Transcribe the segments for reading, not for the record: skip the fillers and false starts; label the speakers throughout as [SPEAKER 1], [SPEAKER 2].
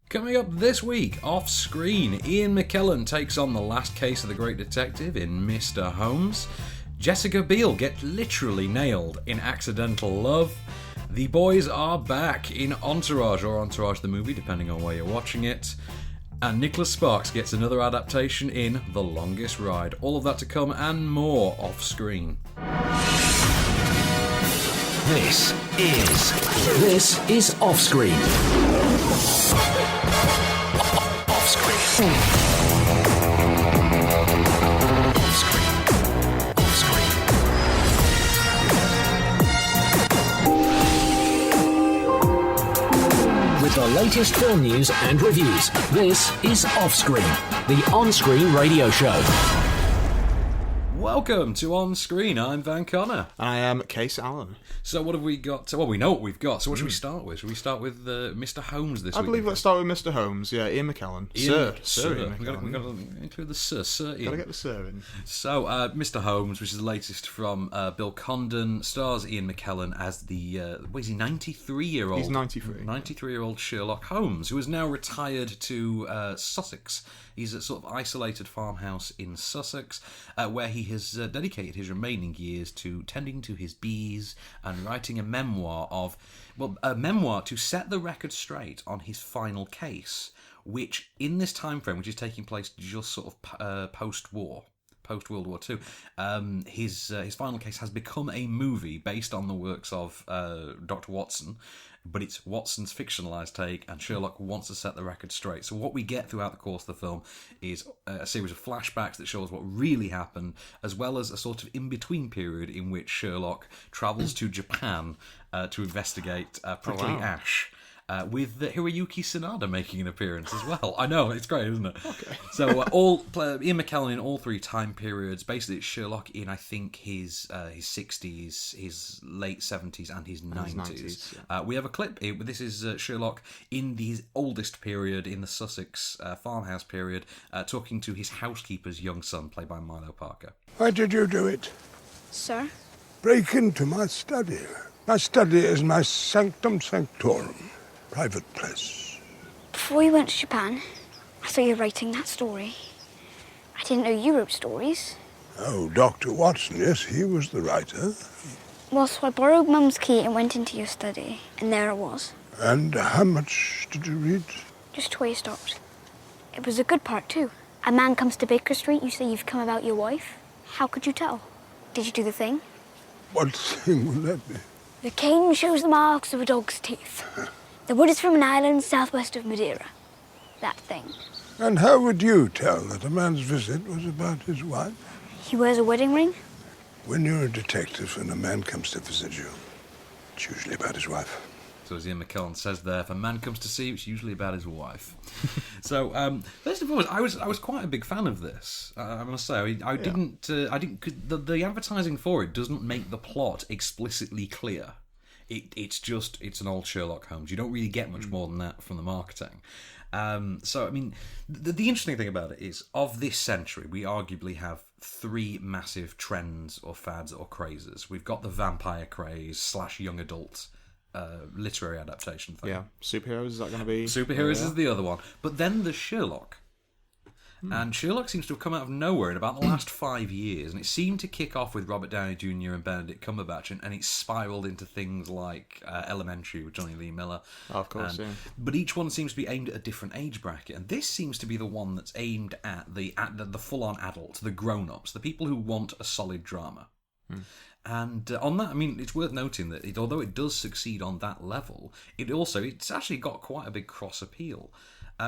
[SPEAKER 1] Coming up this week, off-screen, Ian McKellen takes on the last case of the great detective in Mr. Holmes. Jessica Biel gets literally nailed in Accidental Love. The boys are back in Entourage, or Entourage the movie, depending on where you're watching it. And Nicholas Sparks gets another adaptation in The Longest Ride. All of that to come and more off-screen.
[SPEAKER 2] This is OffScreen. OffScreen. With the latest film news and reviews, this is OffScreen, the on-screen radio show.
[SPEAKER 1] Welcome to On-Screen, I'm Van Connor.
[SPEAKER 3] I am Kase Allen.
[SPEAKER 1] So what have we got? Well, we know what we've got, so what should we start with? Should we start with Mr. Holmes this week?
[SPEAKER 3] I believe let's start with Mr. Holmes, yeah, Ian McKellen. Sir Ian McKellen.
[SPEAKER 1] We've got to include the Sir Ian.
[SPEAKER 3] Got to get the Sir in.
[SPEAKER 1] So, Mr. Holmes, which is the latest from Bill Condon, stars Ian McKellen as the, what is he, 93-year-old?
[SPEAKER 3] He's 93.
[SPEAKER 1] 93-year-old Sherlock Holmes, who is now retired to Sussex. He's a sort of isolated farmhouse in Sussex, where he has dedicated his remaining years to tending to his bees and writing a memoir to set the record straight on his final case, which in this time frame, which is taking place just sort of post-war, post-World War II, his final case has become a movie based on the works of Dr. Watson, but it's Watson's fictionalised take, and Sherlock wants to set the record straight. So what we get throughout the course of the film is a series of flashbacks that show us what really happened, as well as a sort of in-between period in which Sherlock travels to Japan to investigate Prickly Ash. With Hiroyuki Sanada making an appearance as well. I know, it's great, isn't it? Okay. So Ian McKellen in all three time periods. Basically, it's Sherlock in, I think, his 60s, his late 70s, and his 90s. Yeah. We have a clip. This is Sherlock in his oldest period, in the Sussex farmhouse period, talking to his housekeeper's young son, played by Milo Parker.
[SPEAKER 4] Why did you do it?
[SPEAKER 5] Sir?
[SPEAKER 4] Break into my study. My study is my sanctum sanctorum. Private place.
[SPEAKER 5] Before you went to Japan, I saw you writing that story. I didn't know you wrote stories.
[SPEAKER 4] Oh, Dr. Watson, yes, he was the writer.
[SPEAKER 5] Well, so I borrowed Mum's key and went into your study, and there it was.
[SPEAKER 4] And how much did you read?
[SPEAKER 5] Just to where you stopped. It was a good part, too. A man comes to Baker Street, you say you've come about your wife. How could you tell? Did you do the thing?
[SPEAKER 4] What thing will that be?
[SPEAKER 5] The cane shows the marks of a dog's teeth. The wood is from an island southwest of Madeira. That thing.
[SPEAKER 4] And how would you tell that a man's visit was about his wife?
[SPEAKER 5] He wears a wedding ring?
[SPEAKER 4] When you're a detective and a man comes to visit you, it's usually about his wife.
[SPEAKER 1] So as Ian McKellen says there, if a man comes to see you, it's usually about his wife. So first and foremost, I was quite a big fan of this. I must say, I didn't. The advertising for it doesn't make the plot explicitly clear. It's an old Sherlock Holmes. You don't really get much more than that from the marketing. So, I mean, the interesting thing about it is, of this century, we arguably have three massive trends or fads or crazes. We've got the vampire craze / young adult literary adaptation thing.
[SPEAKER 3] Yeah, superheroes, is that going to be?
[SPEAKER 1] Superheroes is the other one. But then there's Sherlock. And Sherlock seems to have come out of nowhere in about the last 5 years, and it seemed to kick off with Robert Downey Jr. and Benedict Cumberbatch, and it spiralled into things like Elementary with Johnny Lee Miller.
[SPEAKER 3] Oh, of course, yeah.
[SPEAKER 1] But each one seems to be aimed at a different age bracket, and this seems to be the one that's aimed at the full-on adult, the grown-ups, the people who want a solid drama. And on that, I mean, it's worth noting that although it does succeed on that level, it's actually got quite a big cross appeal.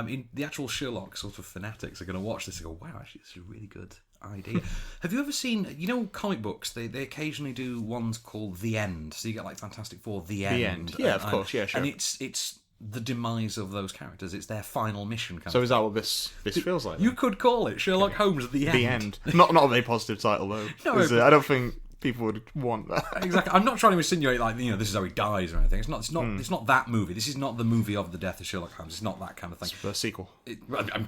[SPEAKER 1] In the actual Sherlock sort of fanatics are going to watch this and go, wow, actually, this is a really good idea. Have you ever seen, comic books? They occasionally do ones called The End. So you get like Fantastic Four, The End.
[SPEAKER 3] The End. Yeah, of course, yeah, sure.
[SPEAKER 1] And it's the demise of those characters. It's their final mission.
[SPEAKER 3] So is that what this feels like?
[SPEAKER 1] You could call it Sherlock Holmes, The End.
[SPEAKER 3] The End. Not a very positive title, though.
[SPEAKER 1] No,
[SPEAKER 3] I don't think people would want that.
[SPEAKER 1] Exactly. I'm not trying to insinuate this is how he dies or anything. It's not that movie. This is not the movie of the death of Sherlock Holmes. It's not that kind of thing.
[SPEAKER 3] It's the sequel.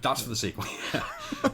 [SPEAKER 1] That's for the sequel. Yeah.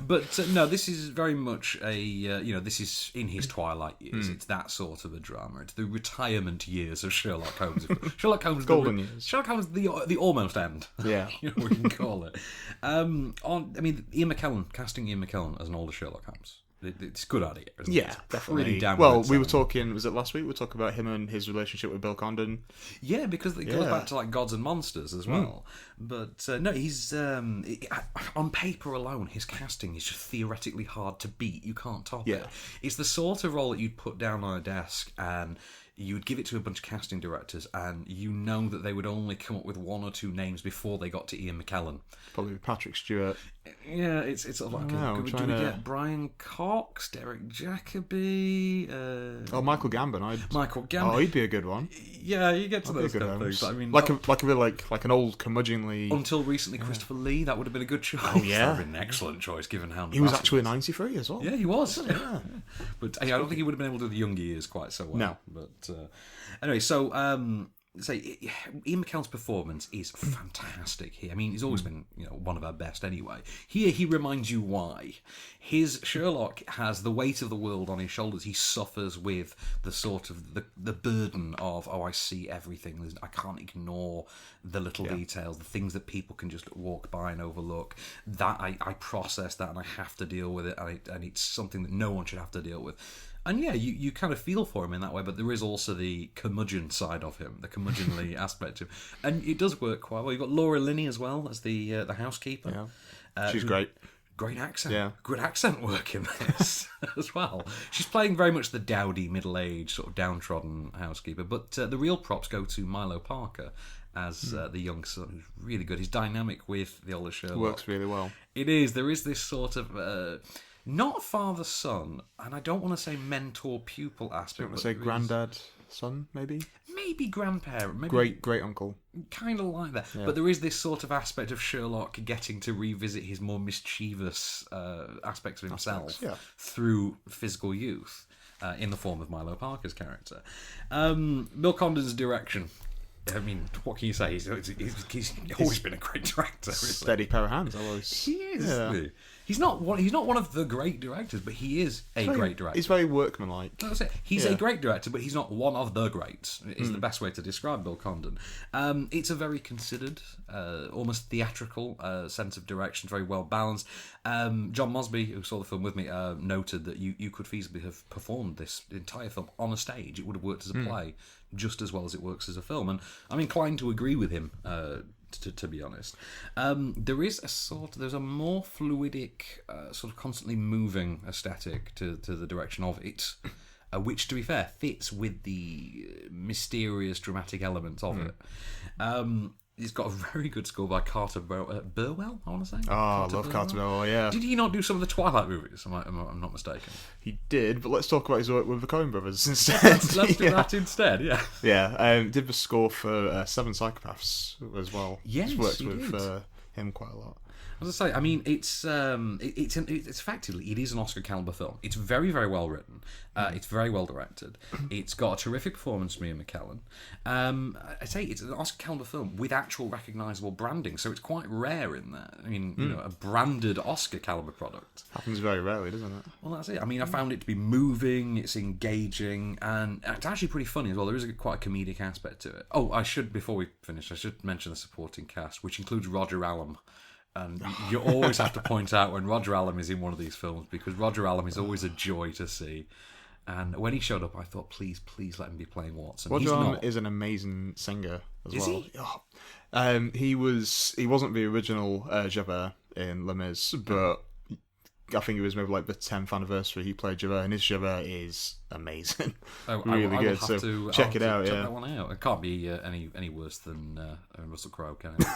[SPEAKER 1] But no, this is very much this is in his twilight years. It's that sort of a drama. It's the retirement years of Sherlock Holmes. Sherlock Holmes,
[SPEAKER 3] golden years.
[SPEAKER 1] Sherlock Holmes, the almost end.
[SPEAKER 3] Yeah,
[SPEAKER 1] we can call it. Ian McKellen, casting Ian McKellen as an older Sherlock Holmes. It's a good idea, isn't it?
[SPEAKER 3] Yeah, definitely.
[SPEAKER 1] Pretty damn
[SPEAKER 3] well,
[SPEAKER 1] good
[SPEAKER 3] we were
[SPEAKER 1] selling.
[SPEAKER 3] talking, was it last week? We were talking about him and his relationship with Bill Condon.
[SPEAKER 1] Yeah, because it goes back to like Gods and Monsters as well. But no, he's on paper alone, his casting is just theoretically hard to beat. You can't top it. It's the sort of role that you'd put down on a desk and you would give it to a bunch of casting directors, and you know that they would only come up with one or two names before they got to Ian McKellen.
[SPEAKER 3] Probably Patrick Stewart.
[SPEAKER 1] Yeah, it's sort of like, do we get Brian Cox, Derek Jacobi?
[SPEAKER 3] Michael Gambon.
[SPEAKER 1] Michael Gambon.
[SPEAKER 3] Oh, he'd be a good one.
[SPEAKER 1] Yeah, you get to those kind of things. I mean,
[SPEAKER 3] like an old curmudgeonly.
[SPEAKER 1] Until recently, Christopher Lee. That would have been a good choice.
[SPEAKER 3] Oh yeah,
[SPEAKER 1] that would have been an excellent choice given how
[SPEAKER 3] he was actually 93 as well.
[SPEAKER 1] Yeah, he was. Yeah. But I don't think he would have been able to do the younger years quite so well.
[SPEAKER 3] No,
[SPEAKER 1] but anyway, so. Ian McKellen's performance is fantastic here. I mean, he's always been, one of our best anyway. Here, he reminds you why. His Sherlock has the weight of the world on his shoulders. He suffers with the sort of the burden of, I see everything. I can't ignore the little details, the things that people can just walk by and overlook. That I process that, and I have to deal with it, and it's something that no one should have to deal with. And yeah, you kind of feel for him in that way, but there is also the curmudgeon side of him, the curmudgeonly aspect of him. And it does work quite well. You've got Laura Linney as well as the housekeeper.
[SPEAKER 3] Yeah. She's great.
[SPEAKER 1] Great accent.
[SPEAKER 3] Yeah.
[SPEAKER 1] Good accent work in this as well. She's playing very much the dowdy, middle-aged, sort of downtrodden housekeeper. But the real props go to Milo Parker as the young son, who's really good. His dynamic with the older Sherlock
[SPEAKER 3] Works really well.
[SPEAKER 1] It is. There is this sort of... not father-son, and I don't want to say mentor-pupil aspect.
[SPEAKER 3] Do you want to say granddad-son, maybe?
[SPEAKER 1] Maybe grandparent. Maybe
[SPEAKER 3] Great-uncle.
[SPEAKER 1] Kind of like that. Yeah. But there is this sort of aspect of Sherlock getting to revisit his more mischievous aspects of himself through physical youth in the form of Milo Parker's character. Bill Condon's direction. I mean, what can you say? He's always been a great director.
[SPEAKER 3] Steady pair of hands, always.
[SPEAKER 1] He is. Yeah. He's not one of the great directors, but he is a great director.
[SPEAKER 3] He's very workmanlike.
[SPEAKER 1] That's it. He's a great director, but he's not one of the greats. Is the best way to describe Bill Condon. It's a very considered, almost theatrical sense of direction, very well balanced. John Mosby, who saw the film with me, noted that you could feasibly have performed this entire film on a stage. It would have worked as a play just as well as it works as a film, and I'm inclined to agree with him. To be honest, there's a more fluidic, sort of constantly moving aesthetic to the direction of it, which, to be fair, fits with the mysterious, dramatic elements of it. It's got a very good score by Carter Burwell, I want to say.
[SPEAKER 3] Oh, I love Carter Burwell, yeah.
[SPEAKER 1] Did he not do some of the Twilight movies? I'm not mistaken.
[SPEAKER 3] He did, but let's talk about his work with the Coen brothers instead.
[SPEAKER 1] Let's do that instead, yeah.
[SPEAKER 3] Yeah, did the score for Seven Psychopaths as well.
[SPEAKER 1] Yes,
[SPEAKER 3] worked with him quite a lot.
[SPEAKER 1] As I say, I mean, it's effectively, it is an Oscar caliber film. It's very, very well written. It's very well directed. It's got a terrific performance from Ian McKellen. I say it's an Oscar caliber film with actual recognisable branding, so it's quite rare in that. I mean, a branded Oscar caliber product
[SPEAKER 3] happens very rarely, doesn't it?
[SPEAKER 1] Well, that's it. I mean, I found it to be moving. It's engaging, and it's actually pretty funny as well. There is quite a comedic aspect to it. Oh, before we finish, I should mention the supporting cast, which includes Roger Allam. And you always have to point out when Roger Allam is in one of these films, because Roger Allam is always a joy to see. And when he showed up, I thought, please let him be playing Watson.
[SPEAKER 3] Roger Allam is an amazing singer as well.
[SPEAKER 1] Is he?
[SPEAKER 3] Oh. He wasn't the original Javert in Les Mis, but I think it was maybe like the 10th anniversary he played Javert, and his Javert is amazing. Really good. So check it out.
[SPEAKER 1] Check that one out. It can't be any worse than Russell Crowe, can it?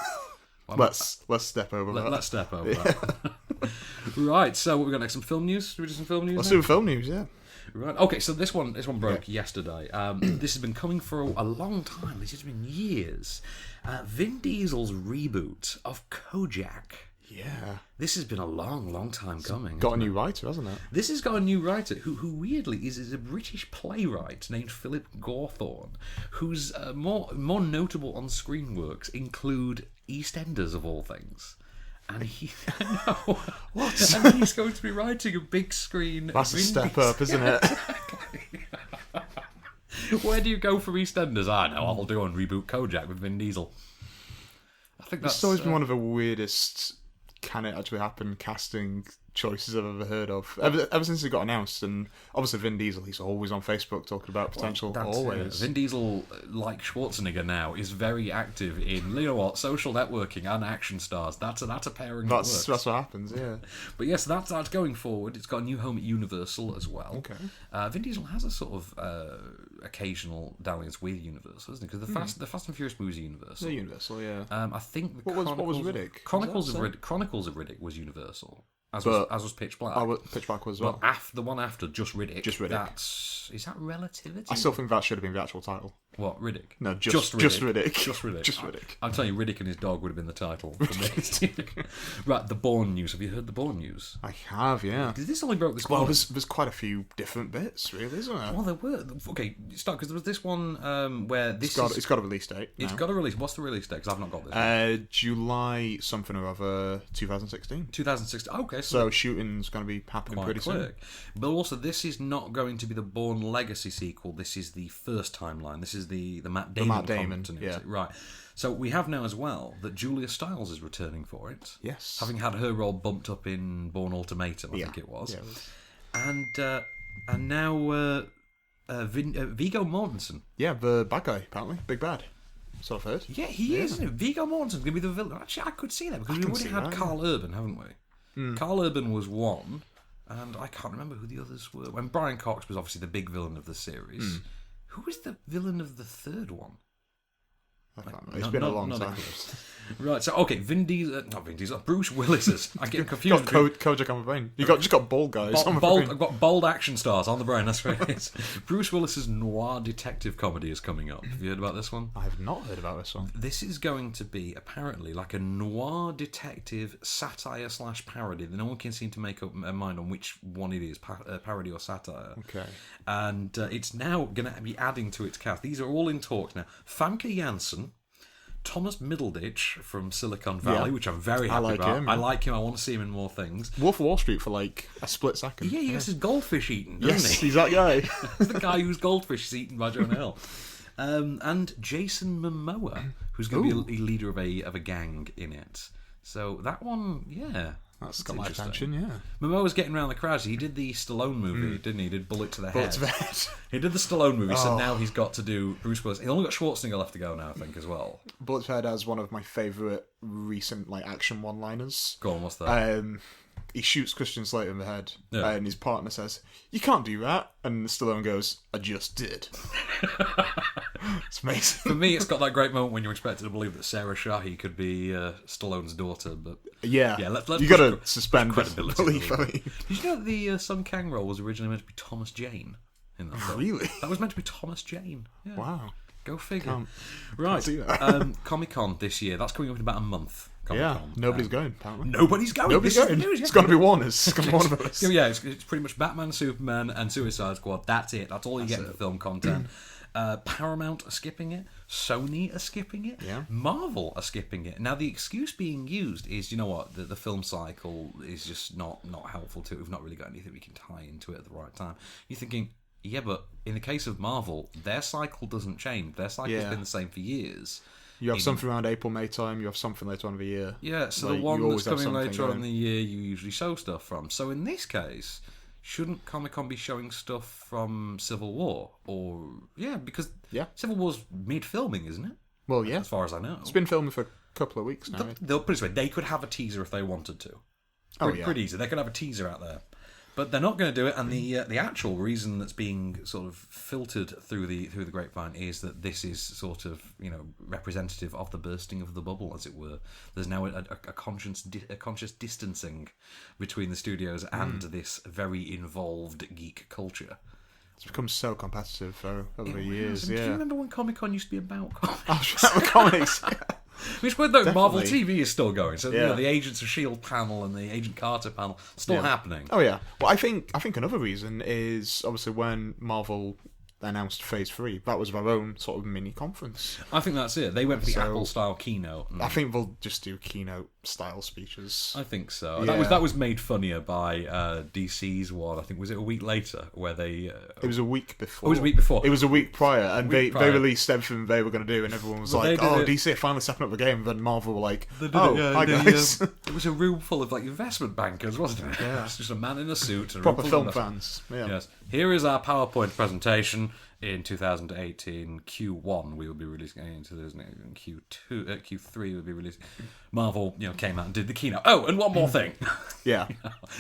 [SPEAKER 3] Well, let's step over that.
[SPEAKER 1] Let's step over that. Right, so what we got next? Some film news? Should we do some film news?
[SPEAKER 3] Let's do film news, yeah.
[SPEAKER 1] Right. Okay, so this one broke yesterday. This has been coming for a long time. This has been years. Vin Diesel's reboot of Kojak
[SPEAKER 3] Yeah.
[SPEAKER 1] This has been a long time coming.
[SPEAKER 3] Got a new writer, hasn't it?
[SPEAKER 1] This has got a new writer who weirdly is a British playwright named Philip Gawthorne, whose more notable on-screen works include EastEnders of all things. And I know. What? And he's going to be writing a big screen.
[SPEAKER 3] That's a step up, isn't it?
[SPEAKER 1] Where do you go for EastEnders? I know, I'll do on Reboot Kojak with Vin Diesel. I think that's...
[SPEAKER 3] It's always been one of the weirdest can it actually happen casting choices I've ever heard of. Ever since it got announced, and obviously Vin Diesel, he's always on Facebook talking about potential. Always.
[SPEAKER 1] Vin Diesel, like Schwarzenegger now, is very active in, you know what, social networking and action stars. That's a pairing that works.
[SPEAKER 3] That's what happens, yeah.
[SPEAKER 1] But yes, that's going forward. It's got a new home at Universal as well.
[SPEAKER 3] Okay.
[SPEAKER 1] Vin Diesel has a sort of occasional dalliance with Universal, isn't it? Because the Fast and Furious movies are Universal.
[SPEAKER 3] They're Universal, yeah.
[SPEAKER 1] I think
[SPEAKER 3] what was Riddick?
[SPEAKER 1] Chronicles of Riddick was Universal. As was Pitch Black.
[SPEAKER 3] Pitch Black was as well.
[SPEAKER 1] The one after, just Riddick.
[SPEAKER 3] Just Riddick.
[SPEAKER 1] Is that Relativity?
[SPEAKER 3] I still think that should have been the actual title.
[SPEAKER 1] What, Riddick?
[SPEAKER 3] No, just Riddick. Just Riddick.
[SPEAKER 1] Just Riddick.
[SPEAKER 3] Just Riddick.
[SPEAKER 1] I'm telling you, Riddick and his dog would have been the title for me. Right, the Bourne news. Have you heard the Bourne news?
[SPEAKER 3] I have, yeah.
[SPEAKER 1] Because this only broke this
[SPEAKER 3] Well,
[SPEAKER 1] morning.
[SPEAKER 3] there's quite a few different bits, really, isn't there?
[SPEAKER 1] Well, there were. Okay, start, because there was this one where this
[SPEAKER 3] It's got a release date.
[SPEAKER 1] It's got a release. What's the release date? Because I've not got this.
[SPEAKER 3] July something or other, 2016.
[SPEAKER 1] 2016. Okay,
[SPEAKER 3] so shooting's going to be happening pretty soon.
[SPEAKER 1] But also, this is not going to be the Bourne Legacy sequel. This is the first timeline. This is the Matt Damon continuity.
[SPEAKER 3] Yeah.
[SPEAKER 1] Right. So we have now as well that Julia Stiles is returning for it.
[SPEAKER 3] Yes.
[SPEAKER 1] Having had her role bumped up in Bourne Ultimatum, I think it was.
[SPEAKER 3] Yeah, it was.
[SPEAKER 1] And now Viggo Mortensen.
[SPEAKER 3] Yeah, the bad guy, apparently. Big bad. So I've heard.
[SPEAKER 1] Yeah, he is, isn't it? Viggo Mortensen's going to be the villain. Actually, I could see that, because we've already had Carl Urban, haven't we? Carl Urban was one, and I can't remember who the others were. When Brian Cox was obviously the big villain of the series, who was the villain of the third one?
[SPEAKER 3] I can't remember. It's been a long time.
[SPEAKER 1] Right, so okay, not Vin Diesel, Bruce Willis's. I get confused.
[SPEAKER 3] Kojak on my brain. Just got bald guys on my brain.
[SPEAKER 1] I've got bold action stars on the brain. That's right. It is. Bruce Willis's noir detective comedy is coming up. Have you heard about this one?
[SPEAKER 3] I have not heard about this one.
[SPEAKER 1] This is going to be apparently like a noir detective satire / parody. No one can seem to make up a mind on which one it is, parody or satire.
[SPEAKER 3] Okay.
[SPEAKER 1] And it's now going to be adding to its cast. These are all in talks now. Famke Janssen, Thomas Middleditch from Silicon Valley, which I'm very happy about.
[SPEAKER 3] Him.
[SPEAKER 1] I like him. I want to see him in more things.
[SPEAKER 3] Wolf of Wall Street for like a split second.
[SPEAKER 1] Yeah, he gets his goldfish eaten, doesn't he?
[SPEAKER 3] He's that guy.
[SPEAKER 1] He's the guy whose goldfish is eaten by Jonah Hill. And Jason Momoa, who's going to be a leader of a gang in it. So that one, yeah.
[SPEAKER 3] That's got my attention, yeah.
[SPEAKER 1] Momoa's getting around the crowds. He did the Stallone movie, didn't he? He did Bullet to the Head.
[SPEAKER 3] Head.
[SPEAKER 1] He did the Stallone movie, so now he's got to do Bruce Willis. He's only got Schwarzenegger left to go now, I think, as well.
[SPEAKER 3] Bullet to the Head has one of my favourite recent action one-liners.
[SPEAKER 1] Go on, what's that?
[SPEAKER 3] He shoots Christian Slater in the head, and his partner says, "You can't do that," and Stallone goes, "I just did." It's amazing.
[SPEAKER 1] For me, it's got that great moment when you're expected to believe that Sarah Shahi could be Stallone's daughter, but let's
[SPEAKER 3] you got to suspend
[SPEAKER 1] credibility.
[SPEAKER 3] Belief.
[SPEAKER 1] Did you know that the Sun Kang role was originally meant to be Thomas Jane in that film?
[SPEAKER 3] Really?
[SPEAKER 1] That was meant to be Thomas Jane. Yeah.
[SPEAKER 3] Wow.
[SPEAKER 1] Go figure.
[SPEAKER 3] Can't see that.
[SPEAKER 1] Comic-Con this year. That's coming up in about a month. Comic-Con.
[SPEAKER 3] Nobody's going, apparently.
[SPEAKER 1] Nobody's going.
[SPEAKER 3] Nobody's going. It's going to be Warner's. It's going to be Warner Brothers.
[SPEAKER 1] Yeah, it's pretty much Batman, Superman, and Suicide Squad. That's it. That's all you get for film content. Paramount are skipping it. Sony are skipping it.
[SPEAKER 3] Yeah.
[SPEAKER 1] Marvel are skipping it. Now, the excuse being used is, you know what, the film cycle is just not helpful to it. We've not really got anything we can tie into it at the right time. You're thinking, yeah, but in the case of Marvel, their cycle doesn't change. Their cycle's been the same for years.
[SPEAKER 3] You have something around April, May time. You have something later on in the year.
[SPEAKER 1] Yeah, so the one that's coming later on in the year, you usually show stuff from. So in this case, shouldn't Comic-Con be showing stuff from Civil War? Or because Civil War's mid-filming, isn't it?
[SPEAKER 3] Well, yeah,
[SPEAKER 1] as far as I know,
[SPEAKER 3] it's been filming for a couple of weeks now.
[SPEAKER 1] They'll put it this way: they could have a teaser if they wanted to. Pretty easy. They could have a teaser out there. But they're not going to do it, and the actual reason that's being sort of filtered through the grapevine is that this is sort of representative of the bursting of the bubble, as it were. There's now a conscious distancing between the studios and this very involved geek culture.
[SPEAKER 3] It's become so competitive over the years.
[SPEAKER 1] Do you remember when Comic-Con used to be about comics?
[SPEAKER 3] Comics.
[SPEAKER 1] Which way though, Marvel TV is still going. So the Agents of S.H.I.E.L.D. panel and the Agent Carter panel still happening.
[SPEAKER 3] Oh yeah. Well, I think another reason is obviously when Marvel announced Phase 3, that was their own sort of mini conference.
[SPEAKER 1] I think that's it. They went for the Apple-style keynote.
[SPEAKER 3] I think they'll just do keynote-style speeches.
[SPEAKER 1] I think so.
[SPEAKER 3] Yeah.
[SPEAKER 1] That was made funnier by DC's one. I think, was it a week later, where they...
[SPEAKER 3] it was a week before.
[SPEAKER 1] It was a week before.
[SPEAKER 3] It was a week prior, and they released everything they were going to do, and everyone was DC are finally stepping up the game, and then Marvel were like, hi guys.
[SPEAKER 1] It was a room full of investment bankers, wasn't it? Yeah. It's just a man in a suit.
[SPEAKER 3] Proper film fans. Yeah.
[SPEAKER 1] Yes. Here is our PowerPoint presentation. In 2018 Q1 we will be releasing into Q2 Q3 will be releasing. Marvel came out and did the keynote. Oh, and one more thing.
[SPEAKER 3] Yeah.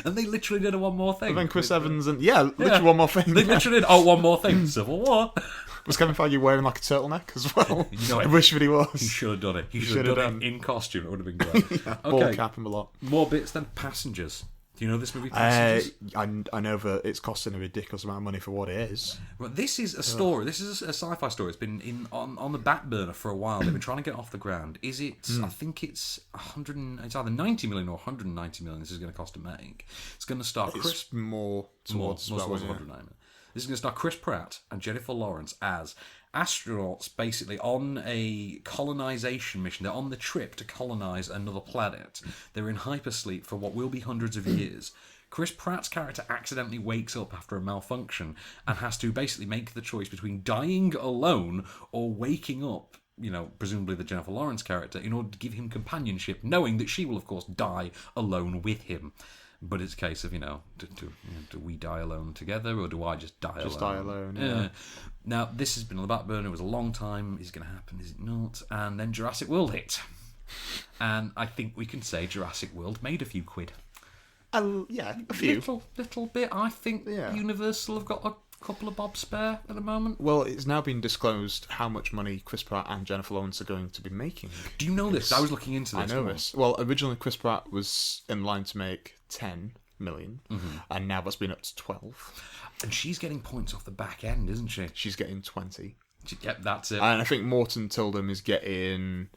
[SPEAKER 1] And they literally did one more thing.
[SPEAKER 3] And then Chris Evans and literally one more thing.
[SPEAKER 1] They literally did one more thing. Civil War.
[SPEAKER 3] Was Kevin Feige wearing a turtleneck as well? I wish that he was.
[SPEAKER 1] He should have done it. He should have done it in costume. It would have been great.
[SPEAKER 3] Ball cap and a lot.
[SPEAKER 1] More bits than Passengers. Do you know this movie, Passengers?
[SPEAKER 3] I know that it's costing a ridiculous amount of money for what it is.
[SPEAKER 1] Well, this is a story. This is a sci-fi story. It's been on the back burner for a while. They've been trying to get it off the ground. Is it? I think it's it's either 90 million or 190 million. This is going to cost to make. It's going to star Chris.
[SPEAKER 3] More towards
[SPEAKER 1] 190 million. This is going to star Chris Pratt and Jennifer Lawrence as astronauts, basically on a colonization mission. They're on the trip to colonize another planet. They're in hypersleep for what will be hundreds of years. Chris Pratt's character accidentally wakes up after a malfunction and has to basically make the choice between dying alone or waking up, presumably the Jennifer Lawrence character, in order to give him companionship, knowing that she will, of course, die alone with him. But it's a case of, do we die alone together, or do I just die alone?
[SPEAKER 3] Just die alone, yeah.
[SPEAKER 1] Now, this has been on the back burner. It was a long time. Is it going to happen? Is it not? And then Jurassic World hit. And I think we can say Jurassic World made a few quid.
[SPEAKER 3] Yeah, a few.
[SPEAKER 1] Little bit. I think Universal have got a couple of bob spare at the moment.
[SPEAKER 3] Well, it's now been disclosed how much money Chris Pratt and Jennifer Lawrence are going to be making.
[SPEAKER 1] Do you know this? I was looking into this.
[SPEAKER 3] I know this. Well, originally Chris Pratt was in line to make 10 million, and now that's been up to 12.
[SPEAKER 1] And she's getting points off the back end, isn't she?
[SPEAKER 3] She's getting 20.
[SPEAKER 1] Yep, that's it.
[SPEAKER 3] And I think Morton Tildum is getting...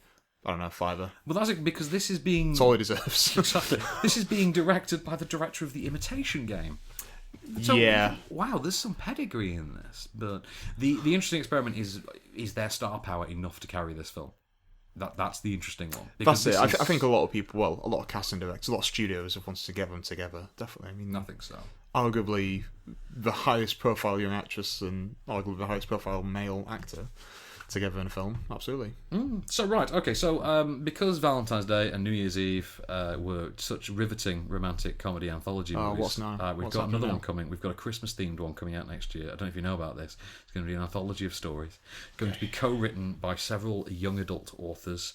[SPEAKER 3] I don't know, $5.
[SPEAKER 1] Well, that's it, because this is being...
[SPEAKER 3] That's all he deserves.
[SPEAKER 1] Exactly. This is being directed by the director of The Imitation Game. So, wow, there's some pedigree in this. But the interesting experiment is their star power enough to carry this film? That's the interesting one.
[SPEAKER 3] That's it. I think a lot of people, a lot of casting directors, a lot of studios have wanted to get them together. Definitely. I mean,
[SPEAKER 1] I think so.
[SPEAKER 3] Arguably the highest profile young actress and arguably the highest profile male actor together in a film. Absolutely.
[SPEAKER 1] So because Valentine's Day and New Year's Eve were such riveting romantic comedy anthology movies,
[SPEAKER 3] what's now?
[SPEAKER 1] We've got another one coming. We've got a Christmas themed one coming out next year. I don't know if you know about this. It's going to be an anthology of stories. It's going to be co-written by several young adult authors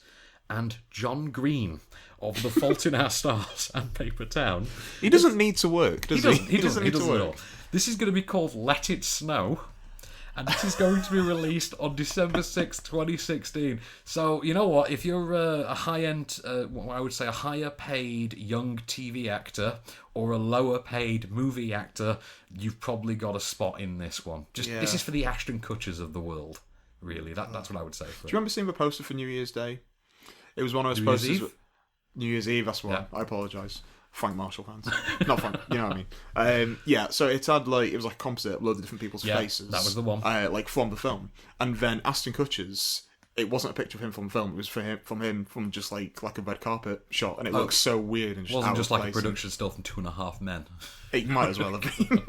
[SPEAKER 1] and John Green of The Fault in Our Stars and Paper Town.
[SPEAKER 3] He doesn't need to work, does he?
[SPEAKER 1] He doesn't need to work at all. This is going to be called Let It Snow. And this is going to be released on December 6th, 2016. So, you know what? If you're a high-end, I would say a higher-paid young TV actor or a lower-paid movie actor, you've probably got a spot in this one. This is for the Ashton Kutchers of the world, really. That's what I would say.
[SPEAKER 3] Do you remember seeing the poster for New Year's Day? It was one of those posters... New Year's Eve, that's what. Yeah. I apologise. Frank Marshall fans. Not Frank, you know what I mean. So it had it was like a composite of loads of different people's faces.
[SPEAKER 1] That was the one.
[SPEAKER 3] From the film. And then Ashton Kutcher's, it wasn't a picture of him from the film, it was from just like a red carpet shot, and it looks so weird and just
[SPEAKER 1] wasn't just like a production still from 2.5 Men.
[SPEAKER 3] It might as well have been.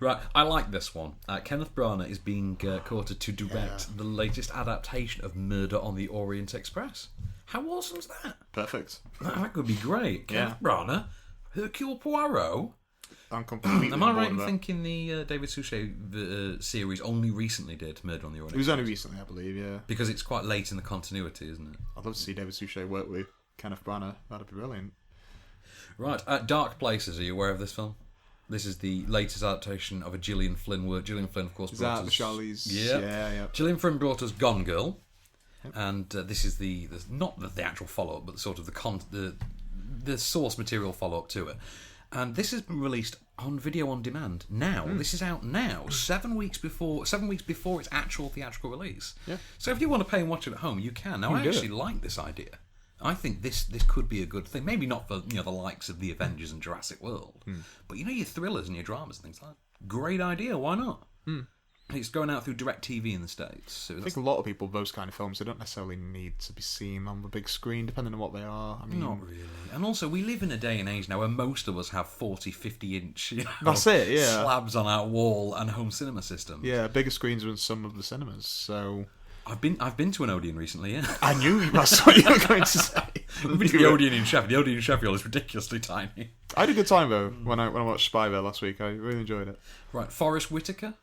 [SPEAKER 1] Right, I like this one. Kenneth Branagh is being courted to direct the latest adaptation of Murder on the Orient Express. How awesome is that?
[SPEAKER 3] Perfect.
[SPEAKER 1] That could be great. Kenneth Branagh, Hercule Poirot.
[SPEAKER 3] I'm completely
[SPEAKER 1] Am I right in thinking the David Suchet series only recently did Murder on the Orient Express?
[SPEAKER 3] It was only recently, I believe, yeah.
[SPEAKER 1] Because it's quite late in the continuity, isn't it?
[SPEAKER 3] I'd love to see David Suchet work with Kenneth Branagh. That'd be brilliant.
[SPEAKER 1] Right. Dark Places, are you aware of this film? This is the latest adaptation of a Gillian Flynn work. Gillian Flynn, of course, brought us...
[SPEAKER 3] Charlie's...
[SPEAKER 1] Yeah. Gillian Flynn brought us Gone Girl. Yep. And this is not the actual follow-up, but sort of the source material follow-up to it. And this has been released on video on demand now. This is out now, 7 weeks before its actual theatrical release.
[SPEAKER 3] Yeah.
[SPEAKER 1] So if you want to pay and watch it at home, you can. Now, I actually like this idea. I think this could be a good thing. Maybe not for the likes of the Avengers and Jurassic World, but your thrillers and your dramas and things like that. Great idea. Why not? It's going out through DirecTV in the States. So
[SPEAKER 3] I think a lot of people, those kind of films, they don't necessarily need to be seen on the big screen, depending on what they are. I mean,
[SPEAKER 1] not really. And also, we live in a day and age now where most of us have 40, 50-inch
[SPEAKER 3] that's it, yeah.
[SPEAKER 1] slabs on our wall and home cinema systems.
[SPEAKER 3] Yeah, bigger screens are in some of the cinemas, so...
[SPEAKER 1] I've been to an Odeon recently, yeah.
[SPEAKER 3] I knew that's what you were going to say.
[SPEAKER 1] We've been to the Odeon in Sheffield. The Odeon in Sheffield is ridiculously tiny.
[SPEAKER 3] I had a good time, though, when I watched Spyville last week. I really enjoyed it.
[SPEAKER 1] Right, Forrest Whitaker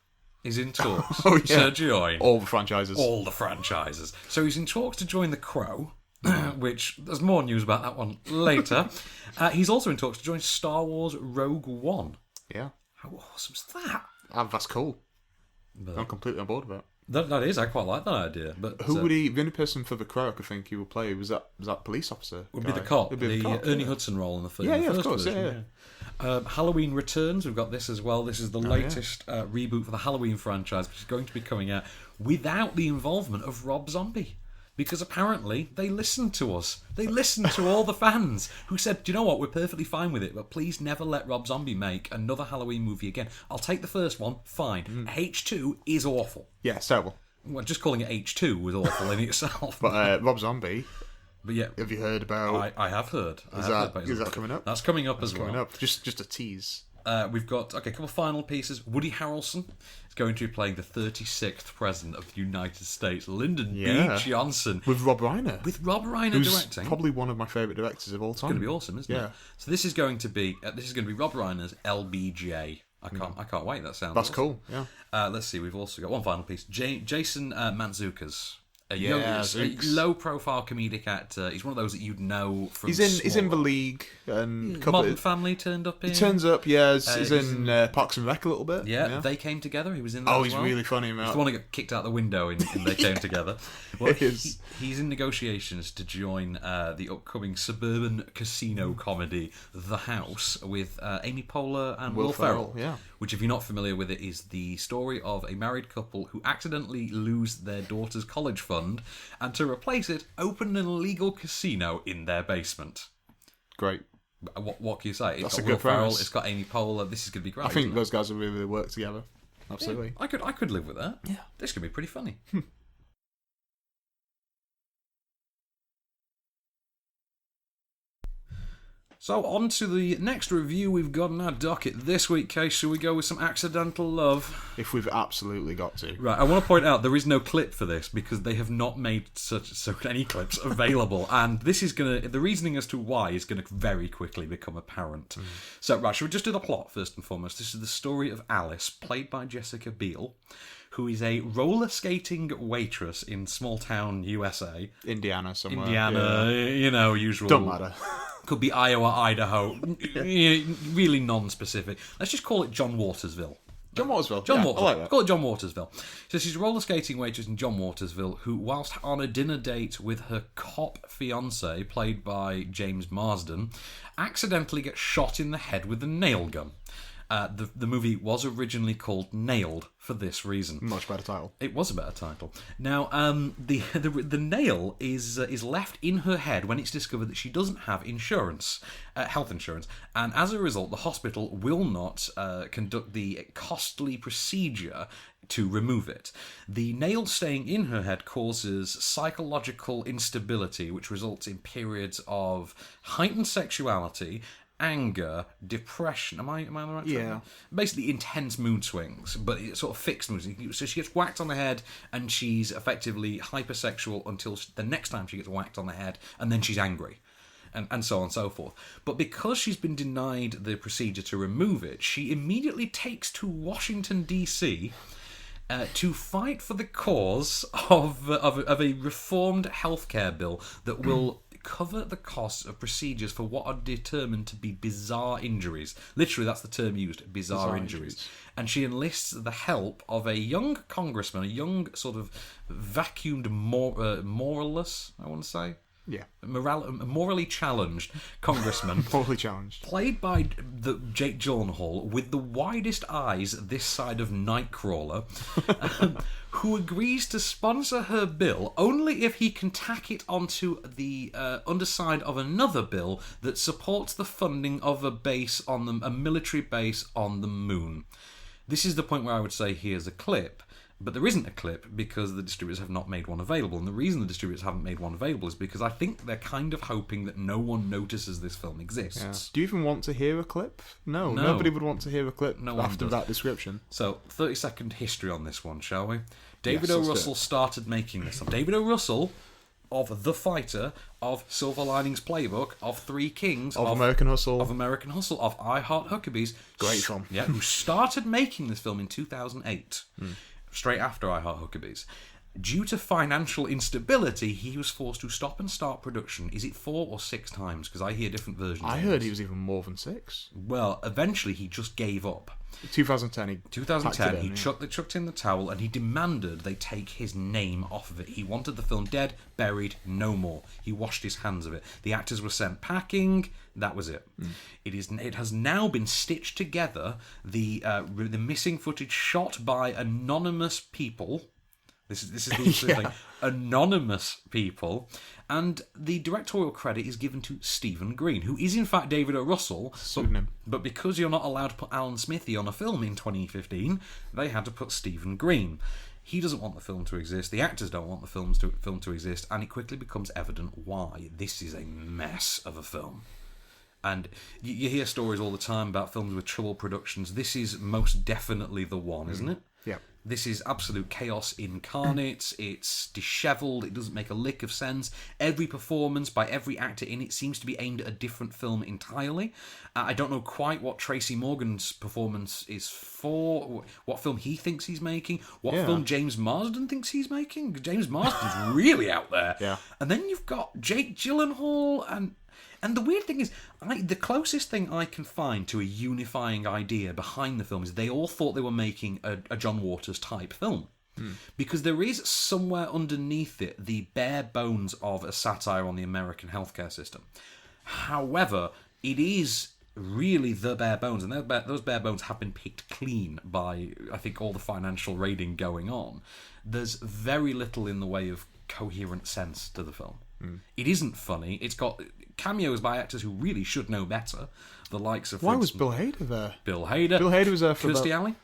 [SPEAKER 1] is in talks
[SPEAKER 3] Oh, yeah.
[SPEAKER 1] to join
[SPEAKER 3] All the franchises.
[SPEAKER 1] all the franchises. So he's in talks to join The Crow, which there's more news about that one later. He's also in talks to join Star Wars Rogue One.
[SPEAKER 3] Yeah.
[SPEAKER 1] How awesome's that?
[SPEAKER 3] That's cool.
[SPEAKER 1] But
[SPEAKER 3] I'm completely on board with it.
[SPEAKER 1] that is, I quite like that idea. But
[SPEAKER 3] Who would he... The only person for the Crow I could think he would play was that police officer
[SPEAKER 1] would
[SPEAKER 3] guy.
[SPEAKER 1] be the cop,
[SPEAKER 3] Would be
[SPEAKER 1] the
[SPEAKER 3] cop,
[SPEAKER 1] Ernie
[SPEAKER 3] yeah.
[SPEAKER 1] Hudson role in the film.
[SPEAKER 3] Yeah,
[SPEAKER 1] the
[SPEAKER 3] of
[SPEAKER 1] first
[SPEAKER 3] course,
[SPEAKER 1] version, Halloween Returns, we've got this as well. This is the latest reboot for the Halloween franchise, which is going to be coming out without the involvement of Rob Zombie. Because apparently they listened to us. They listened to all the fans who said, do you know what, we're perfectly fine with it, but please never let Rob Zombie make another Halloween movie again. I'll take the first one, fine. H2 is awful.
[SPEAKER 3] Yeah, it's terrible.
[SPEAKER 1] Well, just calling it H2 was awful in itself.
[SPEAKER 3] But Rob Zombie,
[SPEAKER 1] But yeah,
[SPEAKER 3] have you heard about...
[SPEAKER 1] I have heard.
[SPEAKER 3] Is that coming up?
[SPEAKER 1] That's coming up as well.
[SPEAKER 3] Coming up. Just a tease.
[SPEAKER 1] We've got a couple of final pieces. Woody Harrelson is going to be playing the 36th President of the United States. Lyndon B. Johnson.
[SPEAKER 3] With Rob Reiner.
[SPEAKER 1] With Rob Reiner
[SPEAKER 3] who's
[SPEAKER 1] directing.
[SPEAKER 3] Probably one of my favourite directors of all time.
[SPEAKER 1] It's going to be awesome, isn't it? So this is going to be Rob Reiner's LBJ. I can't wait. That sounds
[SPEAKER 3] That's
[SPEAKER 1] awesome.
[SPEAKER 3] cool. Yeah.
[SPEAKER 1] Let's see. We've also got one final piece. Jason Mantzoukas. A low-profile comedic actor. He's one of those that you'd know from.
[SPEAKER 3] He's in The League and
[SPEAKER 1] Modern Family turned up in.
[SPEAKER 3] He turns up, yeah. He's in Parks and Rec a little bit.
[SPEAKER 1] Yeah, They Came Together. He was in that.
[SPEAKER 3] Oh,
[SPEAKER 1] as
[SPEAKER 3] he's
[SPEAKER 1] well.
[SPEAKER 3] really funny, man.
[SPEAKER 1] He's the one who got kicked out the window in They Came Together. Well,
[SPEAKER 3] He's
[SPEAKER 1] in negotiations to join the upcoming suburban casino comedy The House with Amy Poehler and Will Ferrell.
[SPEAKER 3] Yeah.
[SPEAKER 1] Which, if you're not familiar with it, is the story of a married couple who accidentally lose their daughter's college fund and to replace it, open an illegal casino in their basement.
[SPEAKER 3] Great.
[SPEAKER 1] What can you say?
[SPEAKER 3] That's
[SPEAKER 1] got
[SPEAKER 3] a good
[SPEAKER 1] Will Ferrell,
[SPEAKER 3] premise.
[SPEAKER 1] It's got Amy Poehler. This is going to be great.
[SPEAKER 3] I think those guys will really work together. Absolutely.
[SPEAKER 1] Yeah, I could live with that. Yeah. This could be pretty funny. So, on to the next review we've got on our docket this week, Kase. Shall we go with some Accidental Love?
[SPEAKER 3] If we've absolutely got to.
[SPEAKER 1] Right, I want to point out there is no clip for this because they have not made any clips available, and this is the reasoning as to why is gonna very quickly become apparent. So, right, shall we just do the plot first and foremost? This is the story of Alice, played by Jessica Biel, who is a roller skating waitress in small town USA.
[SPEAKER 3] Indiana somewhere.
[SPEAKER 1] Usual.
[SPEAKER 3] Don't matter.
[SPEAKER 1] Could be Iowa, Idaho. Really non-specific. Let's just call it John Watersville.
[SPEAKER 3] John Watersville.
[SPEAKER 1] John
[SPEAKER 3] Yeah,
[SPEAKER 1] Watersville.
[SPEAKER 3] I like that.
[SPEAKER 1] Call it John Watersville. So she's a roller skating waitress in John Watersville who, whilst on a dinner date with her cop fiance, played by James Marsden, accidentally gets shot in the head with a nail gun. The movie was originally called Nailed for this reason.
[SPEAKER 3] Much better title.
[SPEAKER 1] It was a better title. Now, the nail is left in her head when it's discovered that she doesn't have insurance, health insurance, and as a result, the hospital will not conduct the costly procedure to remove it. The nail staying in her head causes psychological instability, which results in periods of heightened sexuality, anger, depression. Am I on the right track?
[SPEAKER 3] Yeah.
[SPEAKER 1] Basically intense mood swings, but it's sort of fixed mood swings. So she gets whacked on the head and she's effectively hypersexual until the next time she gets whacked on the head, and then she's angry. And so on and so forth. But because she's been denied the procedure to remove it, she immediately takes to Washington, D.C., to fight for the cause of a reformed healthcare bill that will cover the costs of procedures for what are determined to be bizarre injuries. Literally, that's the term used, bizarre injuries. And she enlists the help of a young congressman, a young sort of vacuumed moralist, I want to say.
[SPEAKER 3] Yeah.
[SPEAKER 1] Morally challenged congressman.
[SPEAKER 3] Morally challenged.
[SPEAKER 1] Played by Jake Gyllenhaal with the widest eyes this side of Nightcrawler, who agrees to sponsor her bill only if he can tack it onto the underside of another bill that supports the funding of a military base on the moon. This is the point where I would say here's a clip. But there isn't a clip because the distributors have not made one available. And the reason the distributors haven't made one available is because I think they're kind of hoping that no one notices this film exists.
[SPEAKER 3] Yeah. Do you even want to hear a clip? No. Nobody would want to hear a clip after that description.
[SPEAKER 1] So, 30-second history on this one, shall we? David O. Russell started making this. David O. Russell, of The Fighter, of Silver Linings Playbook, of Three Kings,
[SPEAKER 3] of American Hustle,
[SPEAKER 1] of I Heart Huckabees.
[SPEAKER 3] Great film.
[SPEAKER 1] Yeah, who started making this film in 2008. Straight after I Heart Huckabees. Due to financial instability, he was forced to stop and start production. Is it 4 or 6 times? Because I hear different versions.
[SPEAKER 3] I heard he was even more than 6.
[SPEAKER 1] Well, eventually he just gave up.
[SPEAKER 3] 2010,
[SPEAKER 1] he chucked in the towel and he demanded they take his name off of it. He wanted the film dead, buried, no more. He washed his hands of it. The actors were sent packing. That was it. It has now been stitched together. The missing footage shot by anonymous people. This is the thing. Anonymous people. And the directorial credit is given to Stephen Green, who is in fact David O. Russell. But because you're not allowed to put Alan Smithy on a film in 2015, they had to put Stephen Green. He doesn't want the film to exist. The actors don't want the film to exist. And it quickly becomes evident why. This is a mess of a film. And you hear stories all the time about films with troubled productions. This is most definitely the one, isn't it?
[SPEAKER 3] Yeah.
[SPEAKER 1] This is absolute chaos incarnate. It's dishevelled. It doesn't make a lick of sense. Every performance by every actor in it seems to be aimed at a different film entirely. I don't know quite what Tracy Morgan's performance is for, what film he thinks he's making, what film James Marsden thinks he's making. James Marsden's really out there.
[SPEAKER 3] Yeah.
[SPEAKER 1] And then you've got Jake Gyllenhaal and the weird thing is, the closest thing I can find to a unifying idea behind the film is they all thought they were making a John Waters type film. Because there is somewhere underneath it the bare bones of a satire on the American healthcare system. However, it is really the bare bones, and those bare bones have been picked clean by, I think, all the financial raiding going on. There's very little in the way of coherent sense to the film. It isn't funny. It's got cameos by actors who really should know better. The likes of...
[SPEAKER 3] Why was Bill Hader there?
[SPEAKER 1] Bill Hader.
[SPEAKER 3] Bill Hader was there for
[SPEAKER 1] Kirstie Alley.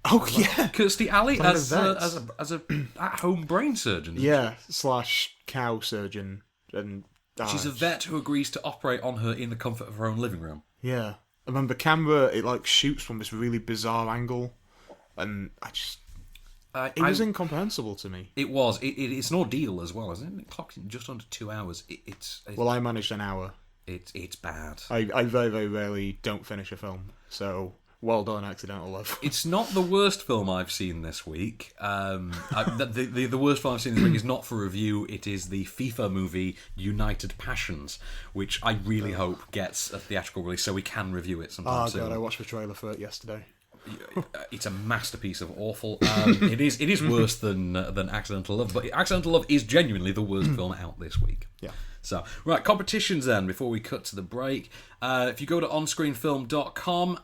[SPEAKER 3] Oh, yeah.
[SPEAKER 1] Kirstie Alley as a at-home brain surgeon.
[SPEAKER 3] Yeah, / cow surgeon. And
[SPEAKER 1] she's a vet who agrees to operate on her in the comfort of her own living room.
[SPEAKER 3] Yeah. I remember the camera, it shoots from this really bizarre angle. And I just... it was incomprehensible to me.
[SPEAKER 1] It was. It's an ordeal as well, isn't it? It clocks in just under 2 hours.
[SPEAKER 3] Well, I managed an hour.
[SPEAKER 1] It's bad.
[SPEAKER 3] I very, very rarely don't finish a film. So, well done, Accidental Love.
[SPEAKER 1] It's not the worst film I've seen this week. The worst film I've seen this week is not for review. It is the FIFA movie United Passions, which I really hope gets a theatrical release so we can review it sometime soon.
[SPEAKER 3] Oh, God, I watched the trailer for it yesterday.
[SPEAKER 1] It's a masterpiece of awful. It is worse than Accidental Love, but Accidental Love is genuinely the worst film out this week.
[SPEAKER 3] Yeah.
[SPEAKER 1] So, right, competitions then, before we cut to the break. If you go to OnScreenFilm.com,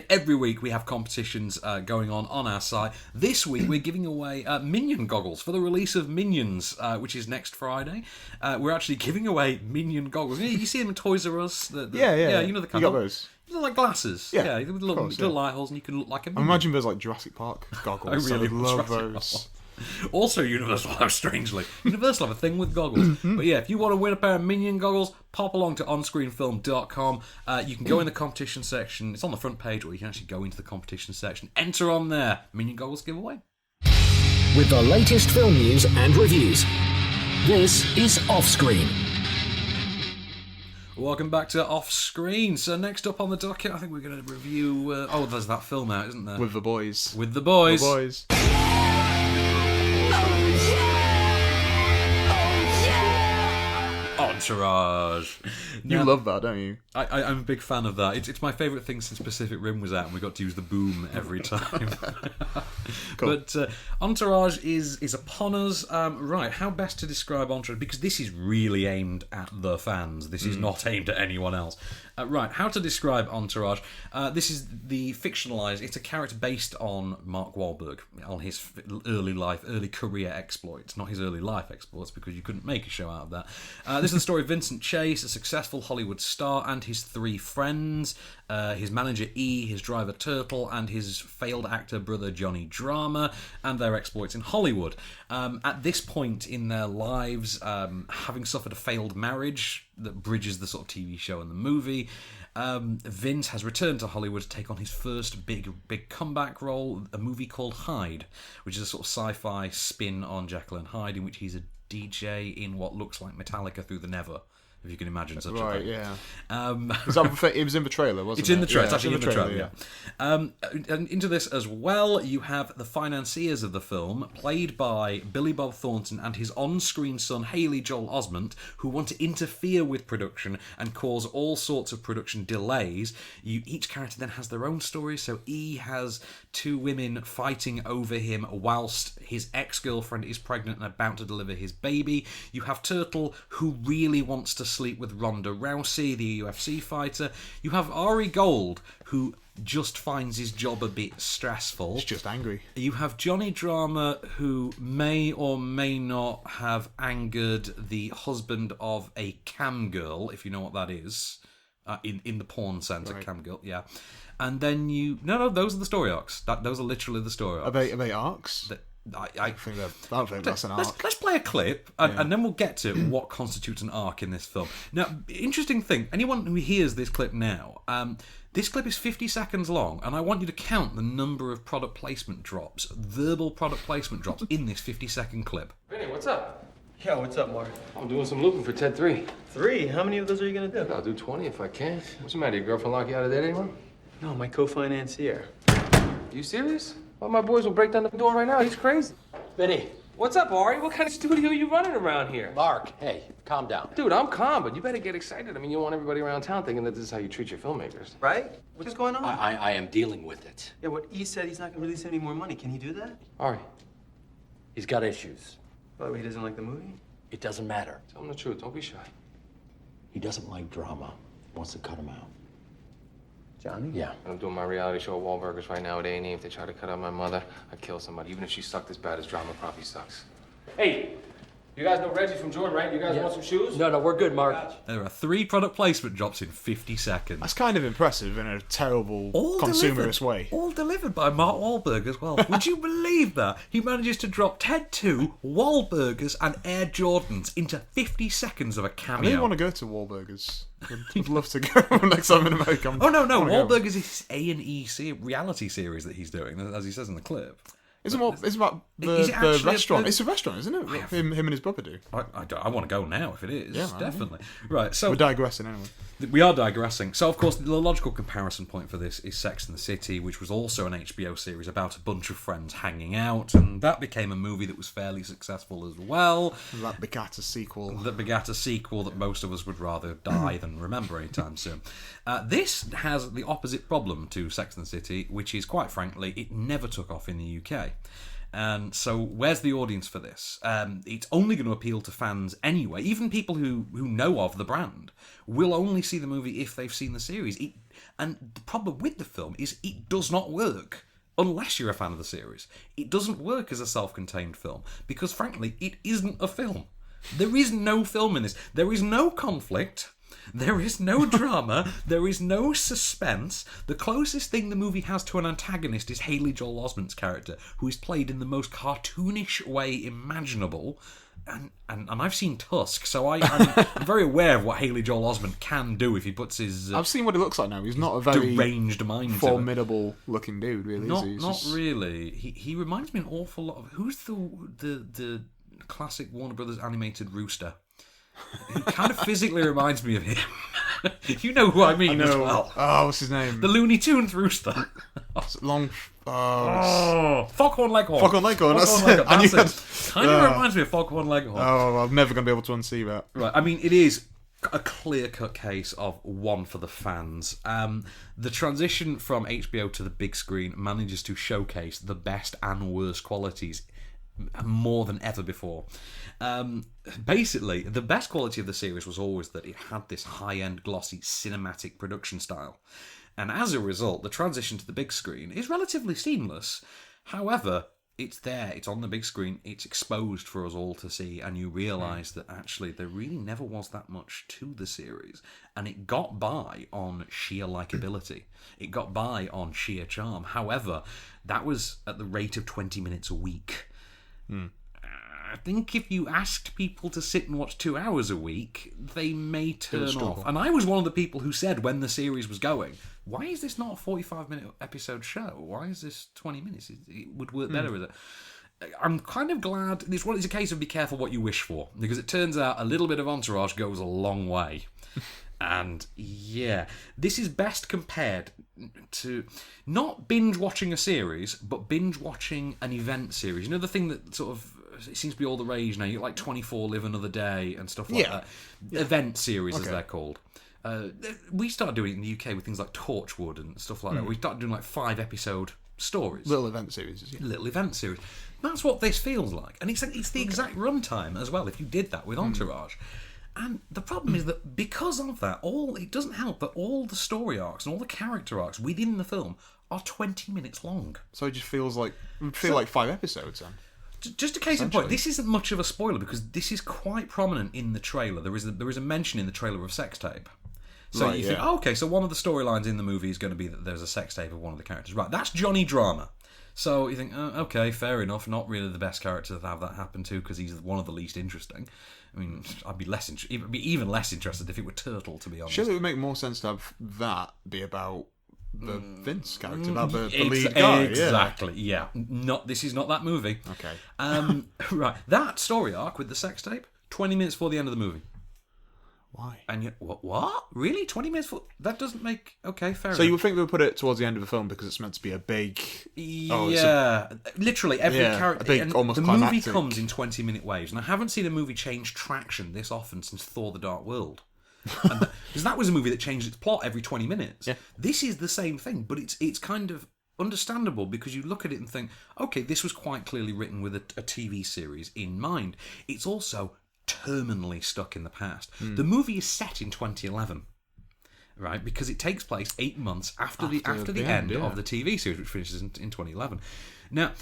[SPEAKER 1] every week we have competitions going on our site. This week we're giving away Minion goggles for the release of Minions, which is next Friday. We're actually giving away Minion goggles. You see them in Toys R Us?
[SPEAKER 3] Yeah,
[SPEAKER 1] you know the kind
[SPEAKER 3] you got those.
[SPEAKER 1] They're like glasses.
[SPEAKER 3] Yeah,
[SPEAKER 1] with little light holes, and you can look like a minion.
[SPEAKER 3] I imagine there's like Jurassic Park goggles.
[SPEAKER 1] I really
[SPEAKER 3] love
[SPEAKER 1] Jurassic
[SPEAKER 3] those.
[SPEAKER 1] Also Universal have, strangely. Universal have a thing with goggles. But yeah, if you want to win a pair of Minion goggles, pop along to onscreenfilm.com. You can go in the competition section. It's on the front page, or you can actually go into the competition section. Enter on there. Minion goggles giveaway.
[SPEAKER 2] With the latest film news and reviews, this is OffScreen.
[SPEAKER 1] Welcome back to OffScreen. So next up on the docket, I think we're going to review... there's that film out, isn't there?
[SPEAKER 3] With the boys.
[SPEAKER 1] With the boys.
[SPEAKER 3] The boys.
[SPEAKER 1] Entourage.
[SPEAKER 3] You
[SPEAKER 1] Now,
[SPEAKER 3] love that, don't you?
[SPEAKER 1] I'm a big fan of that. It's my favourite thing since Pacific Rim was out and we got to use the boom every time.
[SPEAKER 3] Cool.
[SPEAKER 1] But Entourage is upon us. Right, how best to describe Entourage? Because this is really aimed at the fans. This is not aimed at anyone else. Right, how to describe Entourage? This is the fictionalised. It's a character based on Mark Wahlberg, on his early career exploits. Not his early life exploits, because you couldn't make a show out of that. This is the story of Vincent Chase, a successful Hollywood star, and his three friends. His manager E, his driver Turtle, and his failed actor brother Johnny Drama, and their exploits in Hollywood. At this point in their lives, having suffered a failed marriage that bridges the sort of TV show and the movie, Vince has returned to Hollywood to take on his first big comeback role, a movie called Hyde, which is a sort of sci-fi spin on Jekyll and Hyde, in which he's a DJ in what looks like Metallica Through the Never. If you can imagine such a thing.
[SPEAKER 3] Yeah. It was in the trailer, wasn't it?
[SPEAKER 1] It's in the trailer.
[SPEAKER 3] Yeah,
[SPEAKER 1] It's actually in the trailer, yeah. And into this as well, you have the financiers of the film, played by Billy Bob Thornton and his on-screen son, Haley Joel Osment, who want to interfere with production and cause all sorts of production delays. Each character then has their own story, so E has two women fighting over him whilst his ex-girlfriend is pregnant and about to deliver his baby. You have Turtle, who really wants to sleep with Ronda Rousey, the UFC fighter. You have Ari Gold, who just finds his job a bit stressful.
[SPEAKER 3] He's just angry.
[SPEAKER 1] You have Johnny Drama, who may or may not have angered the husband of a cam girl, if you know what that is, in the porn sense, right. A cam girl, yeah. And then no, those are the story arcs. Those are literally the story arcs.
[SPEAKER 3] Are they arcs? I don't think that's an arc.
[SPEAKER 1] Let's play a clip, and then we'll get to what constitutes an arc in this film. Now, interesting thing, anyone who hears this clip now, this clip is 50 seconds long, and I want you to count the number of product placement drops, verbal product placement drops, in this 50-second clip.
[SPEAKER 6] Vinny, what's up?
[SPEAKER 7] Yeah, what's up, Mark?
[SPEAKER 6] I'm doing some looping for Ted 3.
[SPEAKER 7] 3? How many of those are you gonna do?
[SPEAKER 6] I'll do 20 if I can. What's the matter? Your girlfriend lock you out of that anymore?
[SPEAKER 7] No, my co-financier.
[SPEAKER 6] You serious? Well, my boys will break down the door right now. He's crazy.
[SPEAKER 7] Vinny.
[SPEAKER 6] What's up, Ari? What kind of studio are you running around here?
[SPEAKER 8] Mark, hey, calm down.
[SPEAKER 6] Dude, I'm calm, but you better get excited. I mean, you want everybody around town thinking that this is how you treat your filmmakers.
[SPEAKER 7] Right? What's going on?
[SPEAKER 8] I am dealing with it.
[SPEAKER 7] Yeah, what E said, he's not gonna release any more money. Can he do that?
[SPEAKER 6] Ari.
[SPEAKER 8] He's got issues.
[SPEAKER 7] By the way, he doesn't like the movie?
[SPEAKER 8] It doesn't matter.
[SPEAKER 6] Tell him the truth. Don't be shy.
[SPEAKER 8] He doesn't like drama. He wants to cut him out. Johnny? Yeah.
[SPEAKER 6] I'm doing my reality show at Wahlburgers right now at A&E. If they try to cut out my mother, I'd kill somebody. Even if she sucked as bad as drama probably sucks. Hey, you guys know Reggie from Jordan, right? You guys want some shoes?
[SPEAKER 8] No, we're good, Mark.
[SPEAKER 1] There are 3 product placement drops in 50 seconds.
[SPEAKER 3] That's kind of impressive in a terrible consumerist way.
[SPEAKER 1] All delivered by Mark Wahlberg as well. Would you believe that? He manages to drop Ted 2, Wahlburgers, and Air Jordans into 50 seconds of a cameo.
[SPEAKER 3] I really want to go to Wahlburgers. I'd love to go next time in America.
[SPEAKER 1] No. Wahlburgers is A&E reality series that he's doing, as he says in the clip.
[SPEAKER 3] It's about the restaurant. It's a restaurant, isn't it? Him and his brother do.
[SPEAKER 1] I want to go now if it is.
[SPEAKER 3] Yeah,
[SPEAKER 1] definitely. Right, so
[SPEAKER 3] we're digressing anyway.
[SPEAKER 1] We are digressing. So, of course, the logical comparison point for this is Sex and the City, which was also an HBO series about a bunch of friends hanging out, and that became a movie that was fairly successful as well.
[SPEAKER 3] That begat a sequel.
[SPEAKER 1] That most of us would rather die than remember anytime soon. This has the opposite problem to Sex and the City, which is, quite frankly, it never took off in the UK. And so where's the audience for this? It's only going to appeal to fans anyway. Even people who know of the brand will only see the movie if they've seen the series. And the problem with the film is it does not work unless you're a fan of the series. It doesn't work as a self-contained film because, frankly, it isn't a film. There is no film in this. There is no conflict. There is no drama. There is no suspense. The closest thing the movie has to an antagonist is Haley Joel Osment's character, who is played in the most cartoonish way imaginable. And I've seen Tusk, so I'm very aware of what Haley Joel Osment can do if he puts his...
[SPEAKER 3] I've seen what he looks like now. He's not a very
[SPEAKER 1] deranged mind,
[SPEAKER 3] formidable-looking dude, really.
[SPEAKER 1] Not really. He reminds me an awful lot of... Who's the classic Warner Brothers animated rooster? He kind of physically reminds me of him. You know who I mean as well.
[SPEAKER 3] Oh, what's his name?
[SPEAKER 1] The Looney Tunes rooster.
[SPEAKER 3] Foghorn Leghorn.
[SPEAKER 1] Foghorn Leghorn.
[SPEAKER 3] That's it.
[SPEAKER 1] Kind of reminds me of Foghorn Leghorn.
[SPEAKER 3] Oh, I'm never going to be able to unsee that.
[SPEAKER 1] Right. I mean, it is a clear-cut case of one for the fans. The transition from HBO to the big screen manages to showcase the best and worst qualities more than ever before. Basically, the best quality of the series was always that it had this high-end, glossy, cinematic production style. And as a result, the transition to the big screen is relatively seamless. However, it's there, it's on the big screen, it's exposed for us all to see, and you realise that actually there really never was that much to the series. And it got by on sheer likability. It got by on sheer charm. However, that was at the rate of 20 minutes a week. I think if you asked people to sit and watch 2 hours a week, they may turn off. And I was one of the people who said when the series was going, why is this not a 45-minute episode show? Why is this 20 minutes? It would work better as it. I'm kind of glad. It's a case of be careful what you wish for, because it turns out a little bit of Entourage goes a long way. And yeah, this is best compared to not binge watching a series, but binge watching an event series. You know, the thing that sort of it seems to be all the rage now. You like 24 Live Another Day and stuff like that. Yeah. Event series, as they're called. We started doing it in the UK with things like Torchwood and stuff like that. We started doing like 5-episode stories.
[SPEAKER 3] Little event series,
[SPEAKER 1] Little event series. That's what this feels like. And it's the exact runtime as well, if you did that with Entourage. And the problem is that because of that, it doesn't help that all the story arcs and all the character arcs within the film are 20 minutes long.
[SPEAKER 3] So it just feels like 5 episodes then.
[SPEAKER 1] Just a case in point, this isn't much of a spoiler because this is quite prominent in the trailer. There is a mention in the trailer of sex tape. So you think, okay, so one of the storylines in the movie is going to be that there's a sex tape of one of the characters. Right, that's Johnny Drama. So you think, okay, fair enough. Not really the best character to have that happen to because he's one of the least interesting. I mean, I'd be even less interested if it were Turtle, to be honest.
[SPEAKER 3] Surely it would make more sense to have that be about the Vince character, about the lead guy.
[SPEAKER 1] Exactly, yeah. This is not that movie.
[SPEAKER 3] Okay.
[SPEAKER 1] Right, that story arc with the sex tape, 20 minutes before the end of the movie.
[SPEAKER 3] Why?
[SPEAKER 1] And what? Really? 20 minutes for... That doesn't make... Okay, fair enough.
[SPEAKER 3] So you would think they would put it towards the end of the film because it's meant to be a big...
[SPEAKER 1] literally every character...
[SPEAKER 3] A big, almost
[SPEAKER 1] the
[SPEAKER 3] climactic.
[SPEAKER 1] movie comes in 20-minute waves, and I haven't seen a movie change traction this often since Thor: The Dark World. Because that was a movie that changed its plot every 20 minutes.
[SPEAKER 3] Yeah.
[SPEAKER 1] This is the same thing, but it's kind of understandable because you look at it and think, okay, this was quite clearly written with a TV series in mind. It's also terminally stuck in the past. The movie is set in 2011, right? Because it takes place 8 months after the end of the TV series, which finishes in 2011. Now,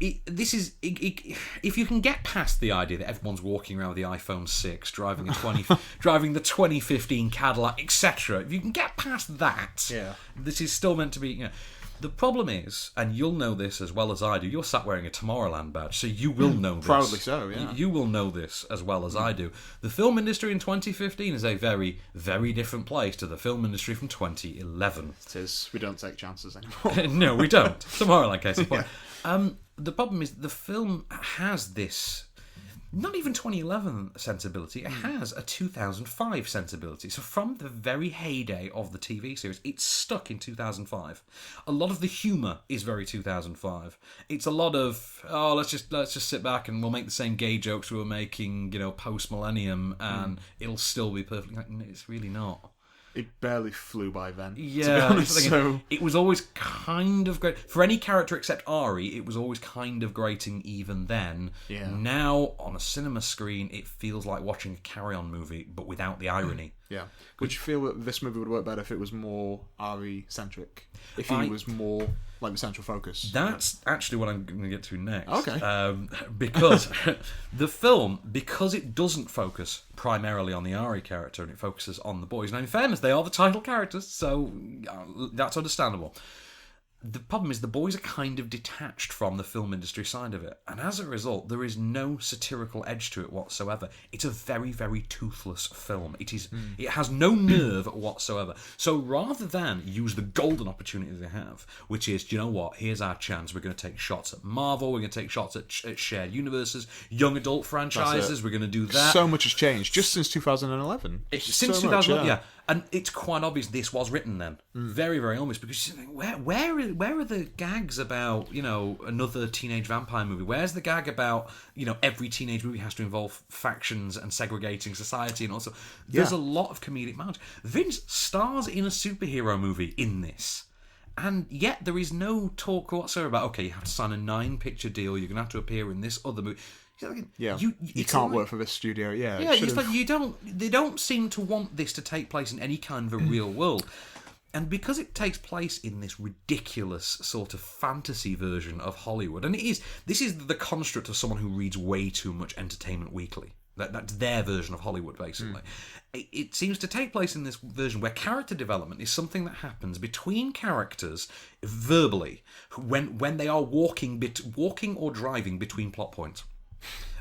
[SPEAKER 1] if you can get past the idea that everyone's walking around with the iPhone 6, driving the 2015 Cadillac, etc., if you can get past that, this is still meant to be. The problem is, and you'll know this as well as I do, you're sat wearing a Tomorrowland badge, so you will know this.
[SPEAKER 3] Proudly so, yeah.
[SPEAKER 1] You will know this as well as I do. The film industry in 2015 is a very, very different place to the film industry from 2011.
[SPEAKER 3] It is. We don't take chances anymore.
[SPEAKER 1] No, we don't. Tomorrowland, case in point. The problem is the film has this... Not even 2011 sensibility, it has a 2005 sensibility. So from the very heyday of the TV series, it's stuck in 2005. A lot of the humour is very 2005. It's a lot of, let's just sit back and we'll make the same gay jokes we were making, post-millennium, and it'll still be perfect. It's really not.
[SPEAKER 3] It barely flew by then.
[SPEAKER 1] Yeah,
[SPEAKER 3] to be honest,
[SPEAKER 1] it was always kind of great. For any character except Ari, it was always kind of grating even then.
[SPEAKER 3] Yeah.
[SPEAKER 1] Now, on a cinema screen, it feels like watching a Carry On movie, but without the irony.
[SPEAKER 3] Yeah. Would you feel that this movie would work better if it was more Ari-centric? If he was more like the central focus?
[SPEAKER 1] That's actually what I'm going to get to next.
[SPEAKER 3] Okay.
[SPEAKER 1] Because the film, because it doesn't focus primarily on the Ari character and it focuses on the boys. Now, in fairness, they are the title characters, so that's understandable. The problem is the boys are kind of detached from the film industry side of it, and as a result, there is no satirical edge to it whatsoever. It's a very, very toothless film. It has no nerve whatsoever. So rather than use the golden opportunity they have, which is, do you know what? Here's our chance. We're going to take shots at Marvel. We're going to take shots at shared universes, young adult franchises. We're going to do that.
[SPEAKER 3] So much has changed just since 2011.
[SPEAKER 1] Since 2011, yeah. And it's quite obvious this was written then. Very, very obvious, because you think, where are the gags about, another teenage vampire movie? Where's the gag about, every teenage movie has to involve factions and segregating society, and also there's a lot of comedic mileage. Vince stars in a superhero movie in this. And yet there is no talk whatsoever about, okay, you have to sign a 9-picture deal, you're going to have to appear in this other movie.
[SPEAKER 3] You can't work for this studio.
[SPEAKER 1] It's like they don't seem to want this to take place in any kind of a real world. And because it takes place in this ridiculous sort of fantasy version of Hollywood, and this is the construct of someone who reads way too much Entertainment Weekly. That's their version of Hollywood, basically. It seems to take place in this version where character development is something that happens between characters verbally when they are walking or driving between plot points.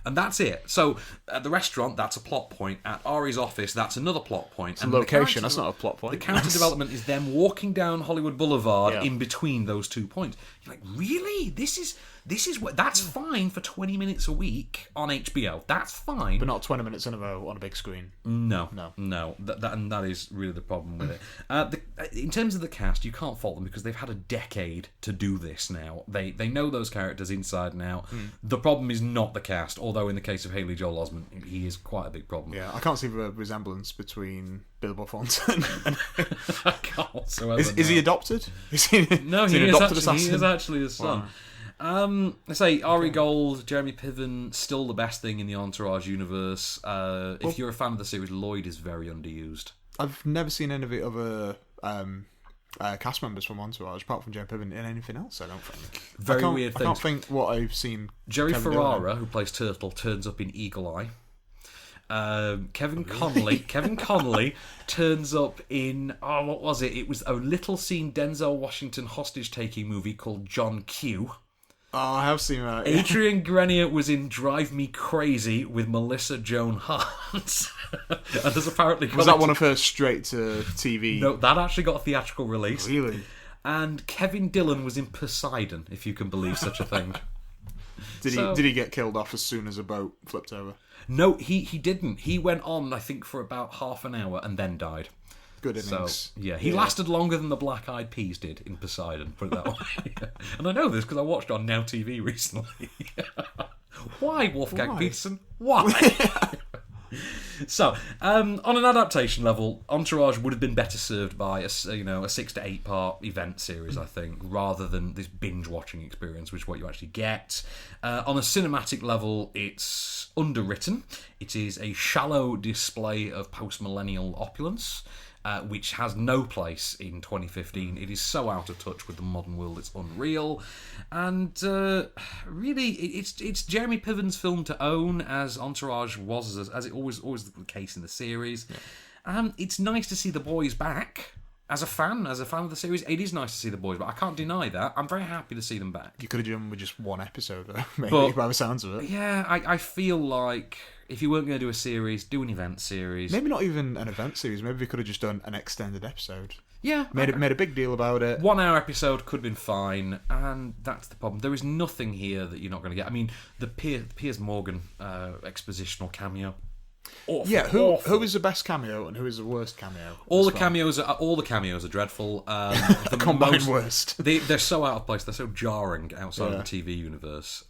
[SPEAKER 1] And that's it. So at the restaurant, that's a plot point. At Ari's office, that's another plot point.
[SPEAKER 3] It's a location, that's not a plot point.
[SPEAKER 1] The character development is them walking down Hollywood Boulevard in between those 2 points. You're like, really? This is what that's fine for 20 minutes a week on HBO. That's fine.
[SPEAKER 3] But not 20 minutes in a row on a big screen.
[SPEAKER 1] No. That is really the problem with it. In terms of the cast, you can't fault them because they've had a decade to do this now. They know those characters inside and out. The problem is not the cast, although in the case of Haley Joel Osment, he is quite a big problem.
[SPEAKER 3] Yeah, I can't see the resemblance between Bilbo Thornton and...
[SPEAKER 1] I can't whatsoever.
[SPEAKER 3] Is he adopted?
[SPEAKER 1] He is actually his son. Wow. I say Ari Gold, Jeremy Piven, still the best thing in the Entourage universe. If you're a fan of the series, Lloyd is very underused.
[SPEAKER 3] I've never seen any of the other cast members from Entourage, apart from Jeremy Piven, in anything else, I don't think.
[SPEAKER 1] Very weird thing.
[SPEAKER 3] I can't think what I've seen.
[SPEAKER 1] Jerry Ferrara, who plays Turtle, turns up in Eagle Eye. Kevin Connolly turns up in what was it? It was a little scene Denzel Washington hostage-taking movie called John Q.
[SPEAKER 3] Oh, I have seen that.
[SPEAKER 1] Adrian Grenier was in Drive Me Crazy with Melissa Joan Hart. And there's apparently
[SPEAKER 3] was that one of her straight to TV?
[SPEAKER 1] No, that actually got a theatrical release.
[SPEAKER 3] Really?
[SPEAKER 1] And Kevin Dillon was in Poseidon, if you can believe such a thing.
[SPEAKER 3] Did he get killed off as soon as a boat flipped over?
[SPEAKER 1] No, he didn't. He went on, I think, for about half an hour and then died.
[SPEAKER 3] Good innings.
[SPEAKER 1] So, he lasted longer than the Black Eyed Peas did in Poseidon, put it that way. And I know this because I watched on Now TV recently. Why, Wolfgang Peterson? Why? So, on an adaptation level, Entourage would have been better served by a 6 to 8 part event series, I think, rather than this binge watching experience, which is what you actually get. On a cinematic level, it's underwritten. It is a shallow display of post-millennial opulence, which has no place in 2015. It is so out of touch with the modern world, it's unreal. And really, it's Jeremy Piven's film to own, as Entourage was, as it always the case in the series. Yeah. It's nice to see the boys back. As a fan of the series, it is nice to see the boys, but I can't deny that. I'm very happy to see them back.
[SPEAKER 3] You could have done with just one episode, though, maybe, by the sounds of it.
[SPEAKER 1] Yeah, I feel like if you weren't going to do a series, do an event series.
[SPEAKER 3] Maybe not even an event series. Maybe we could have just done an extended episode.
[SPEAKER 1] Yeah.
[SPEAKER 3] Made a big deal about it.
[SPEAKER 1] 1 hour episode could have been fine, and that's the problem. There is nothing here that you're not going to get. I mean, the Piers Morgan expositional cameo. Awful,
[SPEAKER 3] yeah, who is the best cameo and who is the worst cameo?
[SPEAKER 1] All the cameos are dreadful.
[SPEAKER 3] The combined worst.
[SPEAKER 1] They're so out of place. They're so jarring outside of the TV universe.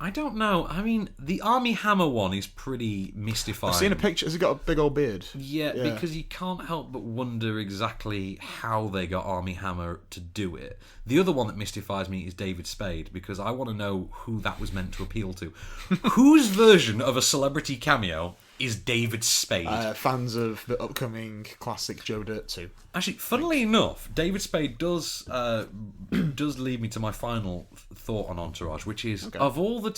[SPEAKER 1] I don't know. I mean, the Armie Hammer one is pretty mystifying.
[SPEAKER 3] I've seen a picture. Has he got a big old beard?
[SPEAKER 1] Yeah, because you can't help but wonder exactly how they got Armie Hammer to do it. The other one that mystifies me is David Spade, because I want to know who that was meant to appeal to. Whose version of a celebrity cameo is David Spade?
[SPEAKER 3] Fans of the upcoming classic Joe Dirt 2.
[SPEAKER 1] Actually, funnily enough, David Spade does lead me to my final thought on Entourage, which is, of all the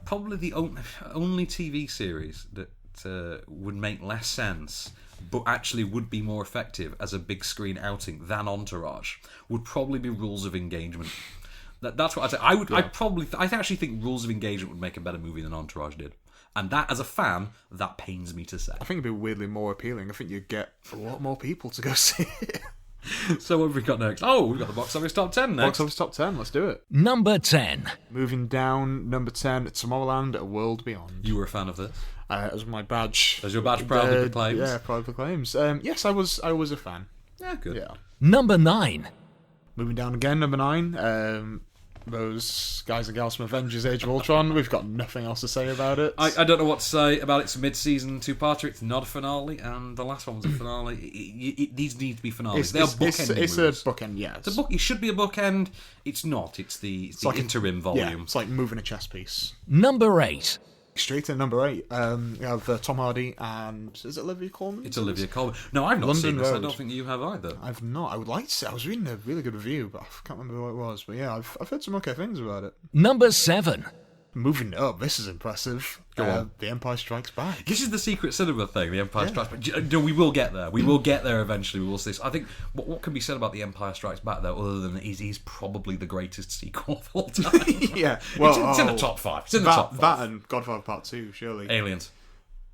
[SPEAKER 1] probably the only TV series that would make less sense but actually would be more effective as a big screen outing than Entourage, would probably be Rules of Engagement. That's what I'd say. I actually think Rules of Engagement would make a better movie than Entourage did. And that, as a fan, that pains me to say.
[SPEAKER 3] I think it'd be weirdly more appealing. I think you'd get a lot more people to go see it.
[SPEAKER 1] So what have we got next? Oh, we've got the Box Office Top 10 next.
[SPEAKER 3] Box Office Top 10, let's do it.
[SPEAKER 2] Number 10.
[SPEAKER 3] Moving down, number 10, Tomorrowland, A World Beyond.
[SPEAKER 1] You were a fan of this?
[SPEAKER 3] As my badge.
[SPEAKER 1] As your badge proudly proclaims.
[SPEAKER 3] Yeah, proudly proclaims. Yes, I was a fan.
[SPEAKER 1] Yeah, good.
[SPEAKER 3] Yeah.
[SPEAKER 2] Number 9.
[SPEAKER 3] Moving down again, number 9. Those guys and gals from Avengers Age of Ultron, we've got nothing else to say about it.
[SPEAKER 1] I don't know what to say about it. It's a mid-season two-parter. It's not a finale, and the last one was a finale. These need to be finales. They are bookending
[SPEAKER 3] It's a bookend, yeah.
[SPEAKER 1] It should be a bookend. It's not. It's the interim volume.
[SPEAKER 3] Yeah, it's like moving a chess piece.
[SPEAKER 2] Number 8.
[SPEAKER 3] Straight to number 8, we have Tom Hardy and... Is it Olivia Colman?
[SPEAKER 1] It's Olivia Colman. No, I've not
[SPEAKER 3] London
[SPEAKER 1] seen this.
[SPEAKER 3] Road.
[SPEAKER 1] I don't think you have either.
[SPEAKER 3] I've not. I would like to say. I was reading a really good review, but I can't remember what it was. But yeah, I've heard some okay things about it.
[SPEAKER 2] Number 7.
[SPEAKER 3] Moving up, this is impressive.
[SPEAKER 1] Go on.
[SPEAKER 3] The Empire Strikes Back.
[SPEAKER 1] This is the secret cinema thing, The Empire Strikes Back. We will get there. We will get there eventually. We will see this. I think what can be said about The Empire Strikes Back, though, other than he's probably the greatest sequel of all time.
[SPEAKER 3] Yeah, well,
[SPEAKER 1] it's in the top 5. It's in the top 5.
[SPEAKER 3] That and Godfather Part 2, surely.
[SPEAKER 1] Aliens.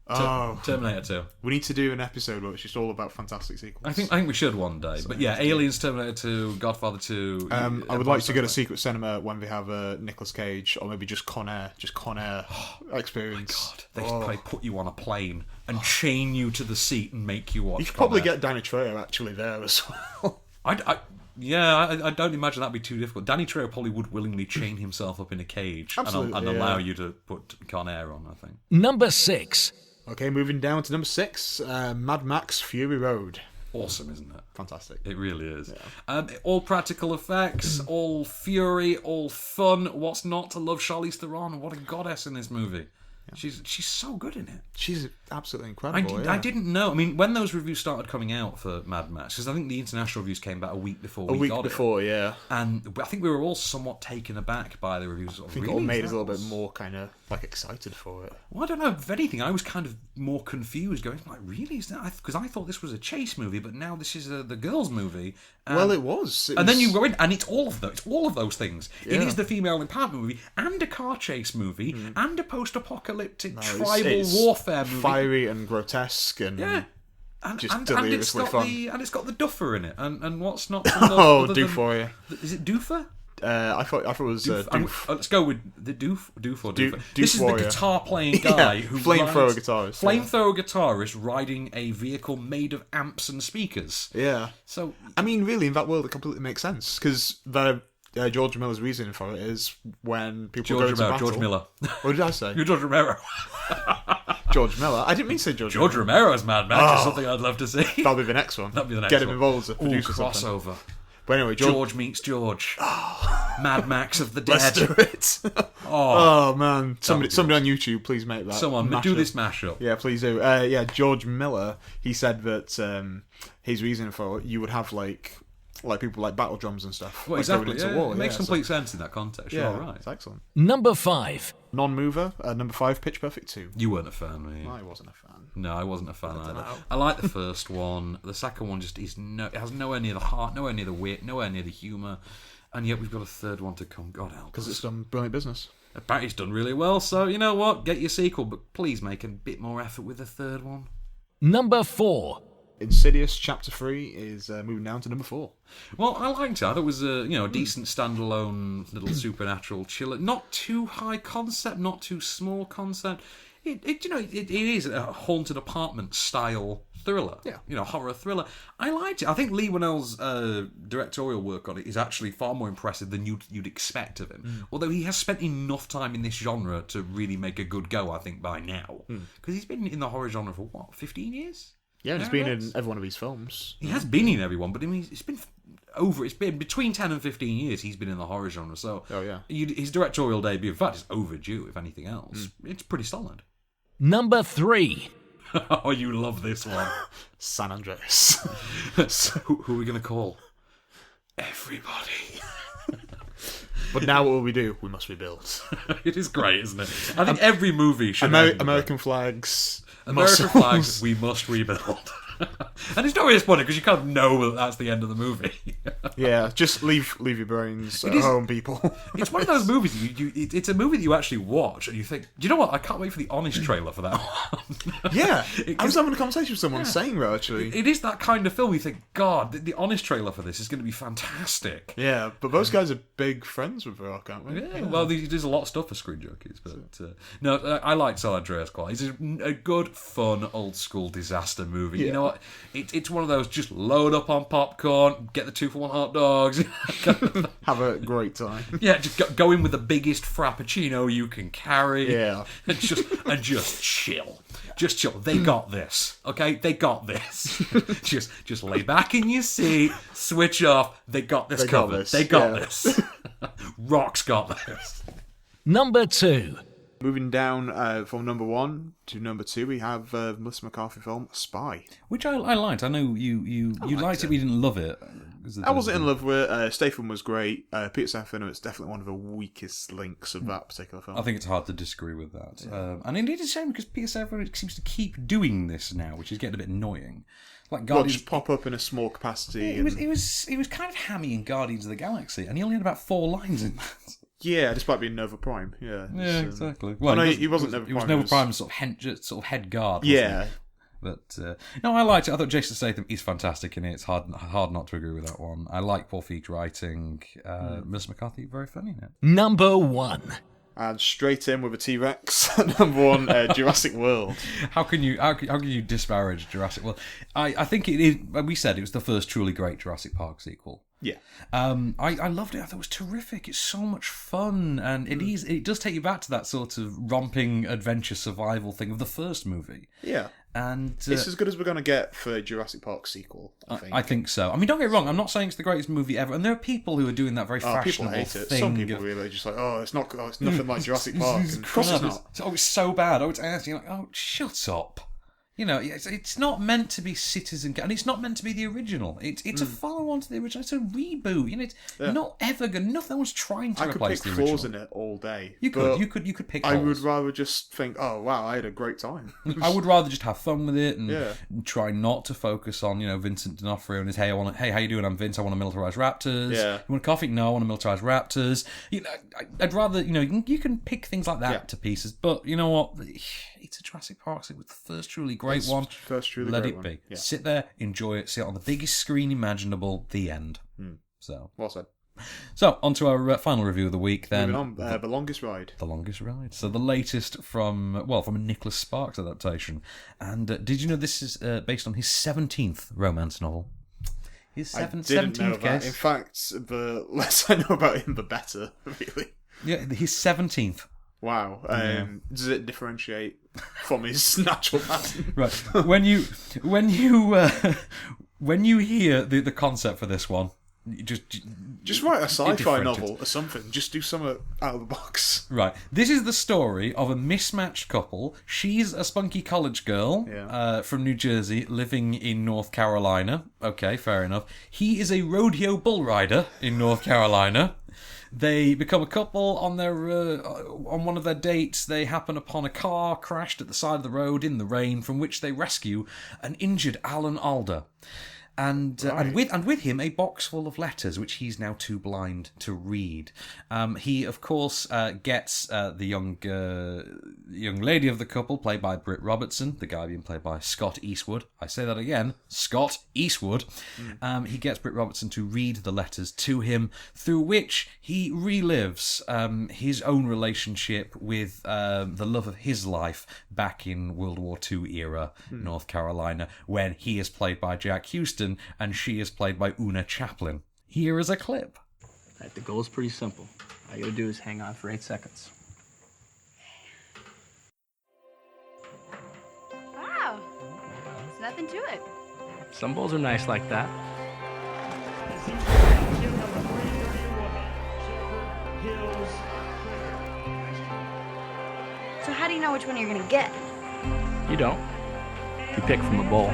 [SPEAKER 3] Oh,
[SPEAKER 1] Terminator 2.
[SPEAKER 3] We need to do an episode where it's just all about fantastic sequels.
[SPEAKER 1] I think we should one day. But yeah, Aliens, Terminator 2, Godfather 2.
[SPEAKER 3] I would like to go to Secret Cinema when they have Nicolas Cage, or maybe just Con Air experience.
[SPEAKER 1] God, they probably put you on a plane and chain you to the seat and make you watch.
[SPEAKER 3] You could probably get Danny Trejo actually there as well.
[SPEAKER 1] I don't imagine that'd be too difficult. Danny Trejo probably would willingly chain himself up in a cage and allow you to put Con Air on, I think.
[SPEAKER 2] Number 6.
[SPEAKER 3] Okay, moving down to number 6, Mad Max Fury Road.
[SPEAKER 1] Awesome, isn't it?
[SPEAKER 3] Fantastic.
[SPEAKER 1] It really is. Yeah. All practical effects, all fury, all fun. What's not to love Charlize Theron? What a goddess in this movie. Yeah. She's so good in it.
[SPEAKER 3] She's absolutely incredible.
[SPEAKER 1] I didn't know. I mean, when those reviews started coming out for Mad Max, because I think the international reviews came back a week before we got it.
[SPEAKER 3] Yeah.
[SPEAKER 1] And I think we were all somewhat taken aback by the reviews.
[SPEAKER 3] I think it all made us a little bit more kind of like excited for it.
[SPEAKER 1] Well, I don't know. If anything, I was kind of more confused, going like, "Really? Is that?" Because I thought this was a chase movie, but now this is the girls' movie.
[SPEAKER 3] Well, it was.
[SPEAKER 1] And then you go in, and it's all of those. It's all of those things. Yeah. It is the female empowerment movie, and a car chase movie, and a post-apocalyptic tribal warfare movie.
[SPEAKER 3] Fiery and grotesque, and just deliriously fun.
[SPEAKER 1] And it's got the Duffer in it. And what's not?
[SPEAKER 3] Doofer.
[SPEAKER 1] Is it Doofer?
[SPEAKER 3] I thought it was Doof.
[SPEAKER 1] Let's go with the Doof or Doofer.
[SPEAKER 3] Doof
[SPEAKER 1] this is
[SPEAKER 3] warrior.
[SPEAKER 1] The guitar-playing guy who
[SPEAKER 3] flamethrower guitarist.
[SPEAKER 1] Flamethrower guitarist riding a vehicle made of amps and speakers.
[SPEAKER 3] Yeah.
[SPEAKER 1] So
[SPEAKER 3] I mean, really, in that world, it completely makes sense because George Miller's reasoning for it is when people go to battle.
[SPEAKER 1] George Miller.
[SPEAKER 3] What did I say?
[SPEAKER 1] You're George Romero.
[SPEAKER 3] George Miller. I didn't mean to say George
[SPEAKER 1] Romero's Mad Max is something I'd love to see.
[SPEAKER 3] That'll be the next one.
[SPEAKER 1] That'll be the next
[SPEAKER 3] Get
[SPEAKER 1] one.
[SPEAKER 3] him involved as a producer.
[SPEAKER 1] Crossover.
[SPEAKER 3] But anyway,
[SPEAKER 1] George meets George. Mad Max of the Dead.
[SPEAKER 3] Let's do it. Oh man, somebody on YouTube, please make that.
[SPEAKER 1] Someone do this mashup.
[SPEAKER 3] Yeah, please do. George Miller. He said that his reason for it, you would have like people like battle drums and stuff.
[SPEAKER 1] Well, exactly. War. It makes complete sense in that context.
[SPEAKER 3] Yeah,
[SPEAKER 1] you're right.
[SPEAKER 3] It's excellent.
[SPEAKER 2] Number 5.
[SPEAKER 3] Non-mover. Number 5, Pitch Perfect 2.
[SPEAKER 1] You weren't a fan, were you?
[SPEAKER 3] I wasn't a fan.
[SPEAKER 1] No, I wasn't a fan either. I like the first one. The second one just it has nowhere near the heart, nowhere near the wit, nowhere near the humour, and yet we've got a third one to come. God help us.
[SPEAKER 3] Because it's done brilliant business.
[SPEAKER 1] Apparently it's done really well, so you know what? Get your sequel, but please make a bit more effort with the third one.
[SPEAKER 2] Number 4.
[SPEAKER 3] Insidious Chapter 3 is moving down to number 4.
[SPEAKER 1] Well, I liked it. I thought it was a decent standalone little supernatural chiller. Not too high concept, not too small concept. It is a haunted apartment style thriller. Yeah. Horror thriller. I liked it. I think Lee Whannell's directorial work on it is actually far more impressive than you'd expect of him. Although he has spent enough time in this genre to really make a good go, I think, by now. Because he's been in the horror genre for, 15 years?
[SPEAKER 3] Yeah, he's been in every one of these films.
[SPEAKER 1] He has been in every one, but I mean, it's been between 10 and 15 years he's been in the horror genre. So his directorial debut, in fact, is overdue, if anything else. It's pretty solid.
[SPEAKER 2] Number 3.
[SPEAKER 1] Oh, you love this one.
[SPEAKER 3] San Andreas.
[SPEAKER 1] So, who are we going to call? Everybody.
[SPEAKER 3] But now what will we do? We must rebuild.
[SPEAKER 1] It is great, isn't it? I think every movie should
[SPEAKER 3] American flags.
[SPEAKER 1] American flags, we must rebuild. And it's not really funny because you kind of know that that's the end of the movie.
[SPEAKER 3] Yeah, just leave your brains at home, people.
[SPEAKER 1] It's one of those movies. It's a movie that you actually watch and you think, do you know what? I can't wait for the Honest trailer for that one.
[SPEAKER 3] Yeah, I was having a conversation with someone saying that actually.
[SPEAKER 1] It is that kind of film. You think, God, the Honest trailer for this is going to be fantastic.
[SPEAKER 3] Yeah, but those guys are big friends with Rock, aren't we?
[SPEAKER 1] Yeah, well, he does a lot of stuff for Screen Junkies, but no, I like San Andreas quite. It's a good, fun, old school disaster movie. You know what? It's one of those just load up on popcorn, get the 2-for-1 hot dogs,
[SPEAKER 3] have a great time.
[SPEAKER 1] Yeah, just go in with the biggest frappuccino you can carry.
[SPEAKER 3] Yeah,
[SPEAKER 1] and just chill. Just chill. They got this, okay? They got this. just lay back in your seat, switch off. They got this covered. They got this. Rock's got this.
[SPEAKER 2] Number 2.
[SPEAKER 3] Moving down from number 1 to number 2, we have Melissa McCarthy film Spy,
[SPEAKER 1] which I liked. I know you liked it, but you didn't love it.
[SPEAKER 3] I wasn't in love with it. Statham was great. Peter Serafinowicz is definitely one of the weakest links of that particular film.
[SPEAKER 1] I think it's hard to disagree with that. And indeed, it's a shame because Peter Serafinowicz seems to keep doing this now, which is getting a bit annoying. Like Guardians,
[SPEAKER 3] just pop up in a small capacity.
[SPEAKER 1] It was kind of hammy in Guardians of the Galaxy, and he only had about 4 lines in that.
[SPEAKER 3] Yeah, despite being Nova Prime. Yeah,
[SPEAKER 1] exactly. Well,
[SPEAKER 3] no, he wasn't Nova Prime.
[SPEAKER 1] He was Nova Prime's sort of head guard.
[SPEAKER 3] Yeah.
[SPEAKER 1] He? But no, I liked it. I thought Jason Statham is fantastic in it. It's hard not to agree with that one. I like Paul Feig writing. Melissa McCarthy, very funny in it.
[SPEAKER 2] Number 1.
[SPEAKER 3] And straight in with a T-Rex. Number 1, Jurassic World.
[SPEAKER 1] How can you disparage Jurassic World? I think it is. We said it was the first truly great Jurassic Park sequel.
[SPEAKER 3] Yeah.
[SPEAKER 1] I loved it. I thought it was terrific. It's so much fun, and it does take you back to that sort of romping adventure survival thing of the first movie.
[SPEAKER 3] Yeah.
[SPEAKER 1] And
[SPEAKER 3] it's as good as we're going to get for a Jurassic Park sequel, I think.
[SPEAKER 1] So. I mean, don't get me wrong, I'm not saying it's the greatest movie ever, and there are people who are doing that very fashionable
[SPEAKER 3] people hate it.
[SPEAKER 1] thing.
[SPEAKER 3] Some people really just like, it's nothing like Jurassic Park. And of course it's not.
[SPEAKER 1] It's so bad. It's actually like, shut up. You know, it's not meant to be Citizen Kane, and it's not meant to be the original. It's a follow-on to the original. It's a reboot. You know, it's not ever going. No one's trying to replace the original.
[SPEAKER 3] I could pick flaws in it all day.
[SPEAKER 1] You could pick.
[SPEAKER 3] I would rather just think, oh wow, I had a great time.
[SPEAKER 1] I would rather just have fun with it and try not to focus on Vincent D'Onofrio and his hey how you doing? I'm Vince. I want to militarize raptors.
[SPEAKER 3] Yeah.
[SPEAKER 1] You want coffee? No, I want to militarize raptors. I'd rather you can pick things like that to pieces. But you know what? It's a Jurassic Park. It was the first truly great one. Let it be.
[SPEAKER 3] Yeah.
[SPEAKER 1] Sit there, enjoy it, see it on the biggest screen imaginable. The end. So
[SPEAKER 3] well said.
[SPEAKER 1] So on to our final review of the week. Then
[SPEAKER 3] moving on, The Longest Ride.
[SPEAKER 1] The Longest Ride. So the latest from a Nicholas Sparks adaptation. And did you know this is based on his 17th romance novel? His 17th case.
[SPEAKER 3] In fact, the less I know about him, the better. Really.
[SPEAKER 1] Yeah, his 17th.
[SPEAKER 3] Wow. Does it differentiate from his natural pattern?
[SPEAKER 1] Right. When you hear the concept for this one,
[SPEAKER 3] just write a sci-fi novel or something. Just do something out of the box.
[SPEAKER 1] Right. This is the story of a mismatched couple. She's a spunky college girl from New Jersey living in North Carolina. Okay, fair enough. He is a rodeo bull rider in North Carolina. They become a couple on on one of their dates. They happen upon a car crashed at the side of the road in the rain, from which they rescue an injured Alan Alda. And with him a box full of letters which he's now too blind to read. He of course gets the young lady of the couple, played by Britt Robertson, the guy being played by Scott Eastwood. I say that again, Scott Eastwood. He gets Britt Robertson to read the letters to him, through which he relives his own relationship with the love of his life back in World War II era North Carolina, when he is played by Jack Houston and she is played by Una Chaplin. Here is a clip.
[SPEAKER 9] Right, the goal is pretty simple. All you gotta do is hang on for 8 seconds.
[SPEAKER 10] Wow, there's nothing to it.
[SPEAKER 9] Some bowls are nice like that.
[SPEAKER 10] So how do you know which one you're gonna get?
[SPEAKER 9] You don't. You pick from a bowl.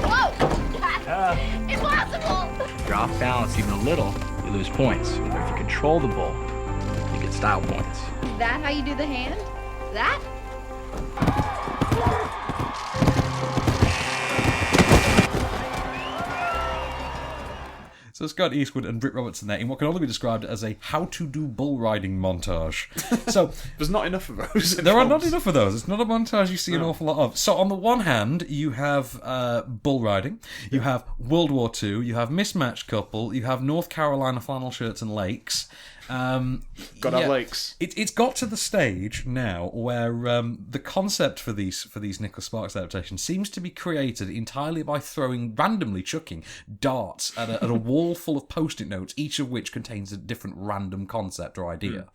[SPEAKER 10] Whoa! Impossible!
[SPEAKER 9] If you're off balance even a little, you lose points. But if you control the bowl, you get style points.
[SPEAKER 10] that how you do the hand? That?
[SPEAKER 1] So Scott Eastwood and Britt Robertson there in what can only be described as a how-to-do bull riding montage. So
[SPEAKER 3] there's not enough of those.
[SPEAKER 1] There are not enough of those. It's not a montage you see an awful lot of. So on the one hand, you have bull riding, you have World War II, you have mismatched couple, you have North Carolina flannel shirts and lakes.
[SPEAKER 3] Got our lakes.
[SPEAKER 1] It's got to the stage now where the concept for these Nicholas Sparks adaptations seems to be created entirely by randomly chucking darts at a wall full of post-it notes, each of which contains a different random concept or idea.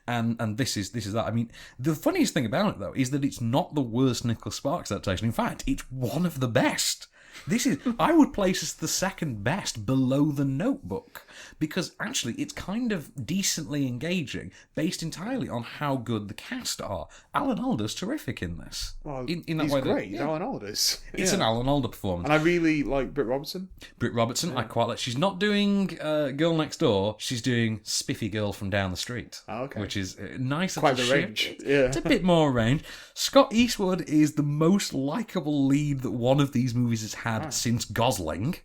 [SPEAKER 1] And this is that. I mean, the funniest thing about it though is that it's not the worst Nicholas Sparks adaptation. In fact, it's one of the best. I would place as the second best below The Notebook, because actually it's kind of decently engaging, based entirely on how good the cast are. Alan Alda's terrific in this.
[SPEAKER 3] Well,
[SPEAKER 1] in that
[SPEAKER 3] he's
[SPEAKER 1] way
[SPEAKER 3] great. He's Alan Alda's.
[SPEAKER 1] It's an Alan Alda performance.
[SPEAKER 3] And I really like Britt Robertson.
[SPEAKER 1] I quite like. She's not doing Girl Next Door. She's doing Spiffy Girl from Down the Street.
[SPEAKER 3] Oh, okay.
[SPEAKER 1] Which is nice.
[SPEAKER 3] Quite the range.
[SPEAKER 1] It's a bit more range. Scott Eastwood is the most likeable lead that one of these movies has had since Gosling.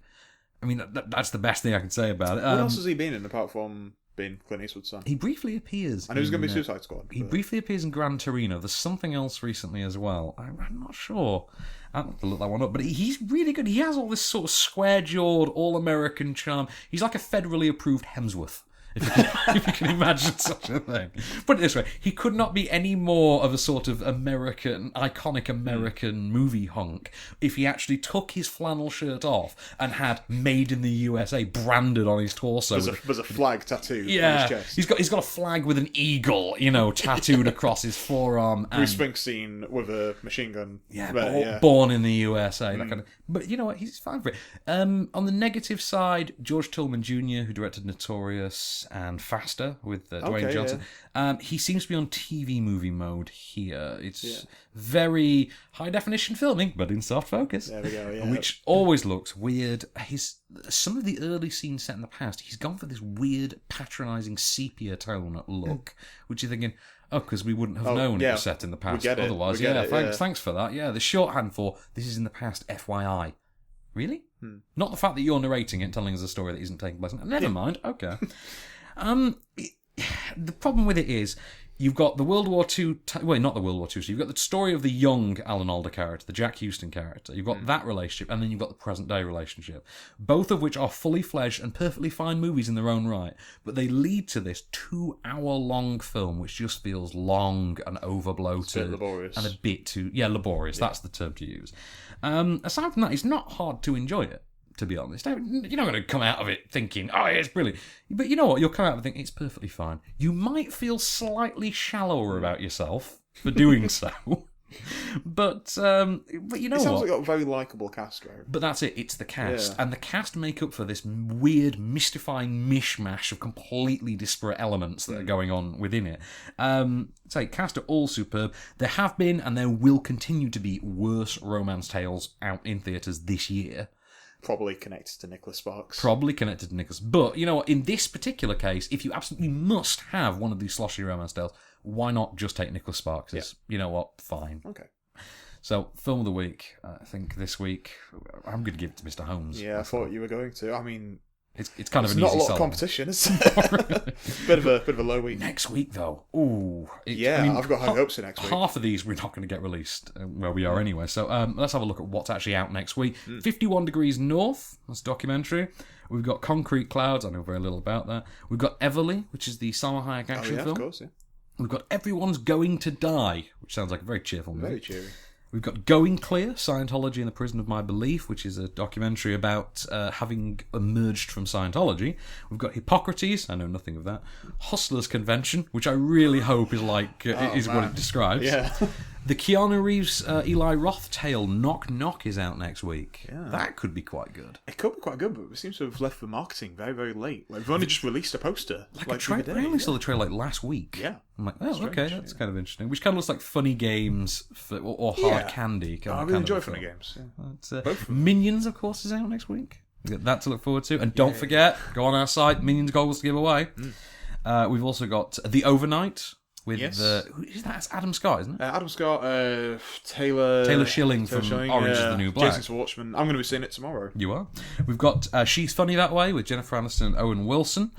[SPEAKER 1] I mean, that's the best thing I can say about it.
[SPEAKER 3] What else has he been in apart from being Clint Eastwood's son?
[SPEAKER 1] He briefly appears.
[SPEAKER 3] I know he's going to be Suicide Squad.
[SPEAKER 1] He briefly appears in Gran Torino. There's something else recently as well. I'm not sure. I'll have to look that one up. But he's really good. He has all this sort of square-jawed, all-American charm. He's like a federally approved Hemsworth. If you can imagine such a thing. Put it this way, he could not be any more of a sort of iconic American movie hunk if he actually took his flannel shirt off and had "Made in the USA" branded on his torso.
[SPEAKER 3] There's a flag tattooed on his chest.
[SPEAKER 1] He's got a flag with an eagle, tattooed across his forearm.
[SPEAKER 3] Bruce Springsteen with a machine gun.
[SPEAKER 1] Born in the USA. That kind of. But you know what? He's fine for it. On the negative side, George Tillman Jr., who directed Notorious and Faster with Dwayne Johnson. Yeah. He seems to be on TV movie mode here. It's very high definition filming, but in soft focus.
[SPEAKER 3] There we go.
[SPEAKER 1] Which always looks weird. Some of the early scenes set in the past, he's gone for this weird, patronising sepia tone look, which you're thinking, because we wouldn't have known it was set in the past. Otherwise, thanks for that. Yeah, the shorthand for this is in the past, FYI. Really? Not the fact that you're narrating it and telling us a story that isn't taking place. Never mind. Okay. The problem with it is you've got the World War II... not the World War II. So you've got the story of the young Alan Alda character, the Jack Huston character. You've got that relationship, and then you've got the present-day relationship. Both of which are fully fledged and perfectly fine movies in their own right. But they lead to this 2-hour-long film, which just feels long and overbloated.
[SPEAKER 3] A bit laborious.
[SPEAKER 1] And a bit too... Yeah, laborious. Yeah. That's the term to use. Aside from that, it's not hard to enjoy it, to be honest. You're not going to come out of it thinking, it's brilliant. But you know what? You'll come out of it thinking, it's perfectly fine. You might feel slightly shallower about yourself for doing so. But you know what?
[SPEAKER 3] It sounds like a very likeable cast, right?
[SPEAKER 1] But that's it. It's the cast. Yeah. And the cast make up for this weird, mystifying mishmash of completely disparate elements that are going on within it. Cast are all superb. There have been, and there will continue to be, worse romance tales out in theatres this year.
[SPEAKER 3] Probably connected to Nicholas Sparks.
[SPEAKER 1] But, you know what? In this particular case, if you absolutely must have one of these sloshy romance tales, why not just take Nicholas Sparks? You know what? Fine.
[SPEAKER 3] Okay.
[SPEAKER 1] So, film of the week. I think this week, I'm going to give it to Mr. Holmes.
[SPEAKER 3] Yeah, I thought you were going to. I mean...
[SPEAKER 1] It's kind of an easy
[SPEAKER 3] not a lot of competition, is it? bit of a low week.
[SPEAKER 1] Next week, though. Ooh.
[SPEAKER 3] I've got high hopes for next week.
[SPEAKER 1] Half of these we're not going to get released where we are anyway. So let's have a look at what's actually out next week. 51 Degrees North, that's a documentary. We've got Concrete Clouds, I know very little about that. We've got Everly, which is the Salma Hayek action film.
[SPEAKER 3] Of course, yeah.
[SPEAKER 1] We've got Everyone's Going to Die, which sounds like a very cheerful movie.
[SPEAKER 3] Very cheery.
[SPEAKER 1] We've got Going Clear, Scientology in the Prison of My Belief, which is a documentary about having emerged from Scientology. We've got Hippocrates, I know nothing of that. Hustlers Convention, which I really hope is what it describes.
[SPEAKER 3] Yeah.
[SPEAKER 1] The Keanu Reeves, Eli Roth tale, Knock Knock, is out next week.
[SPEAKER 3] Yeah.
[SPEAKER 1] That could be quite good.
[SPEAKER 3] It could be quite good, but it seems to have left for marketing very, very late. We've only just released a poster.
[SPEAKER 1] I only saw the trailer last week.
[SPEAKER 3] Yeah.
[SPEAKER 1] I'm like, okay, that's kind of interesting. Which kind of looks like funny games or hard candy.
[SPEAKER 3] I really enjoy funny games. Yeah.
[SPEAKER 1] Minions, of course, is out next week. We've got that to look forward to. And don't forget, go on our site, Minions Goggles to give away. We've also got The Overnight, With who is that? It's Adam Scott, isn't it?
[SPEAKER 3] Adam Scott, Taylor
[SPEAKER 1] Schilling from Orange is the New Black.
[SPEAKER 3] Jason Schwartzman. I'm going to be seeing it tomorrow.
[SPEAKER 1] You are. We've got She's Funny That Way with Jennifer Aniston and Owen Wilson.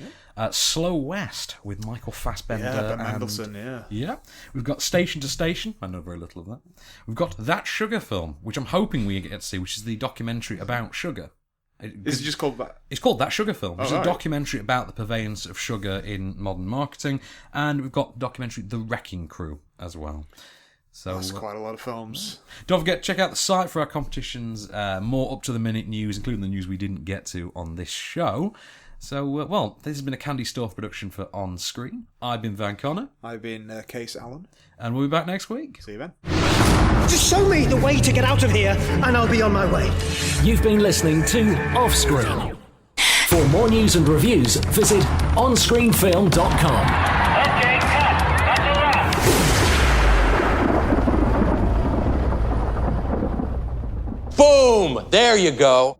[SPEAKER 1] Slow West with Michael Fassbender.
[SPEAKER 3] Ben Mendelsohn,
[SPEAKER 1] Yeah. We've got Station to Station. I know very little of that. We've got That Sugar Film, which I'm hoping we get to see, which is the documentary about sugar.
[SPEAKER 3] Is it just called that?
[SPEAKER 1] It's called That Sugar Film, which is a documentary about the purveyance of sugar in modern marketing. And we've got documentary The Wrecking Crew as well. So
[SPEAKER 3] that's quite a lot of films.
[SPEAKER 1] Don't forget, check out the site for our competitions. More up-to-the-minute news, including the news we didn't get to on this show. So, this has been a Candystore production for OnScreen. I've been Van Connor.
[SPEAKER 3] I've been Kase Allen.
[SPEAKER 1] And we'll be back next week.
[SPEAKER 3] See you then.
[SPEAKER 11] Just show me the way to get out of here, and I'll be on my way.
[SPEAKER 2] You've been listening to OffScreen. For more news and reviews, visit OnScreenFilm.com.
[SPEAKER 12] Okay, cut. That's a wrap.
[SPEAKER 13] Boom! There you go.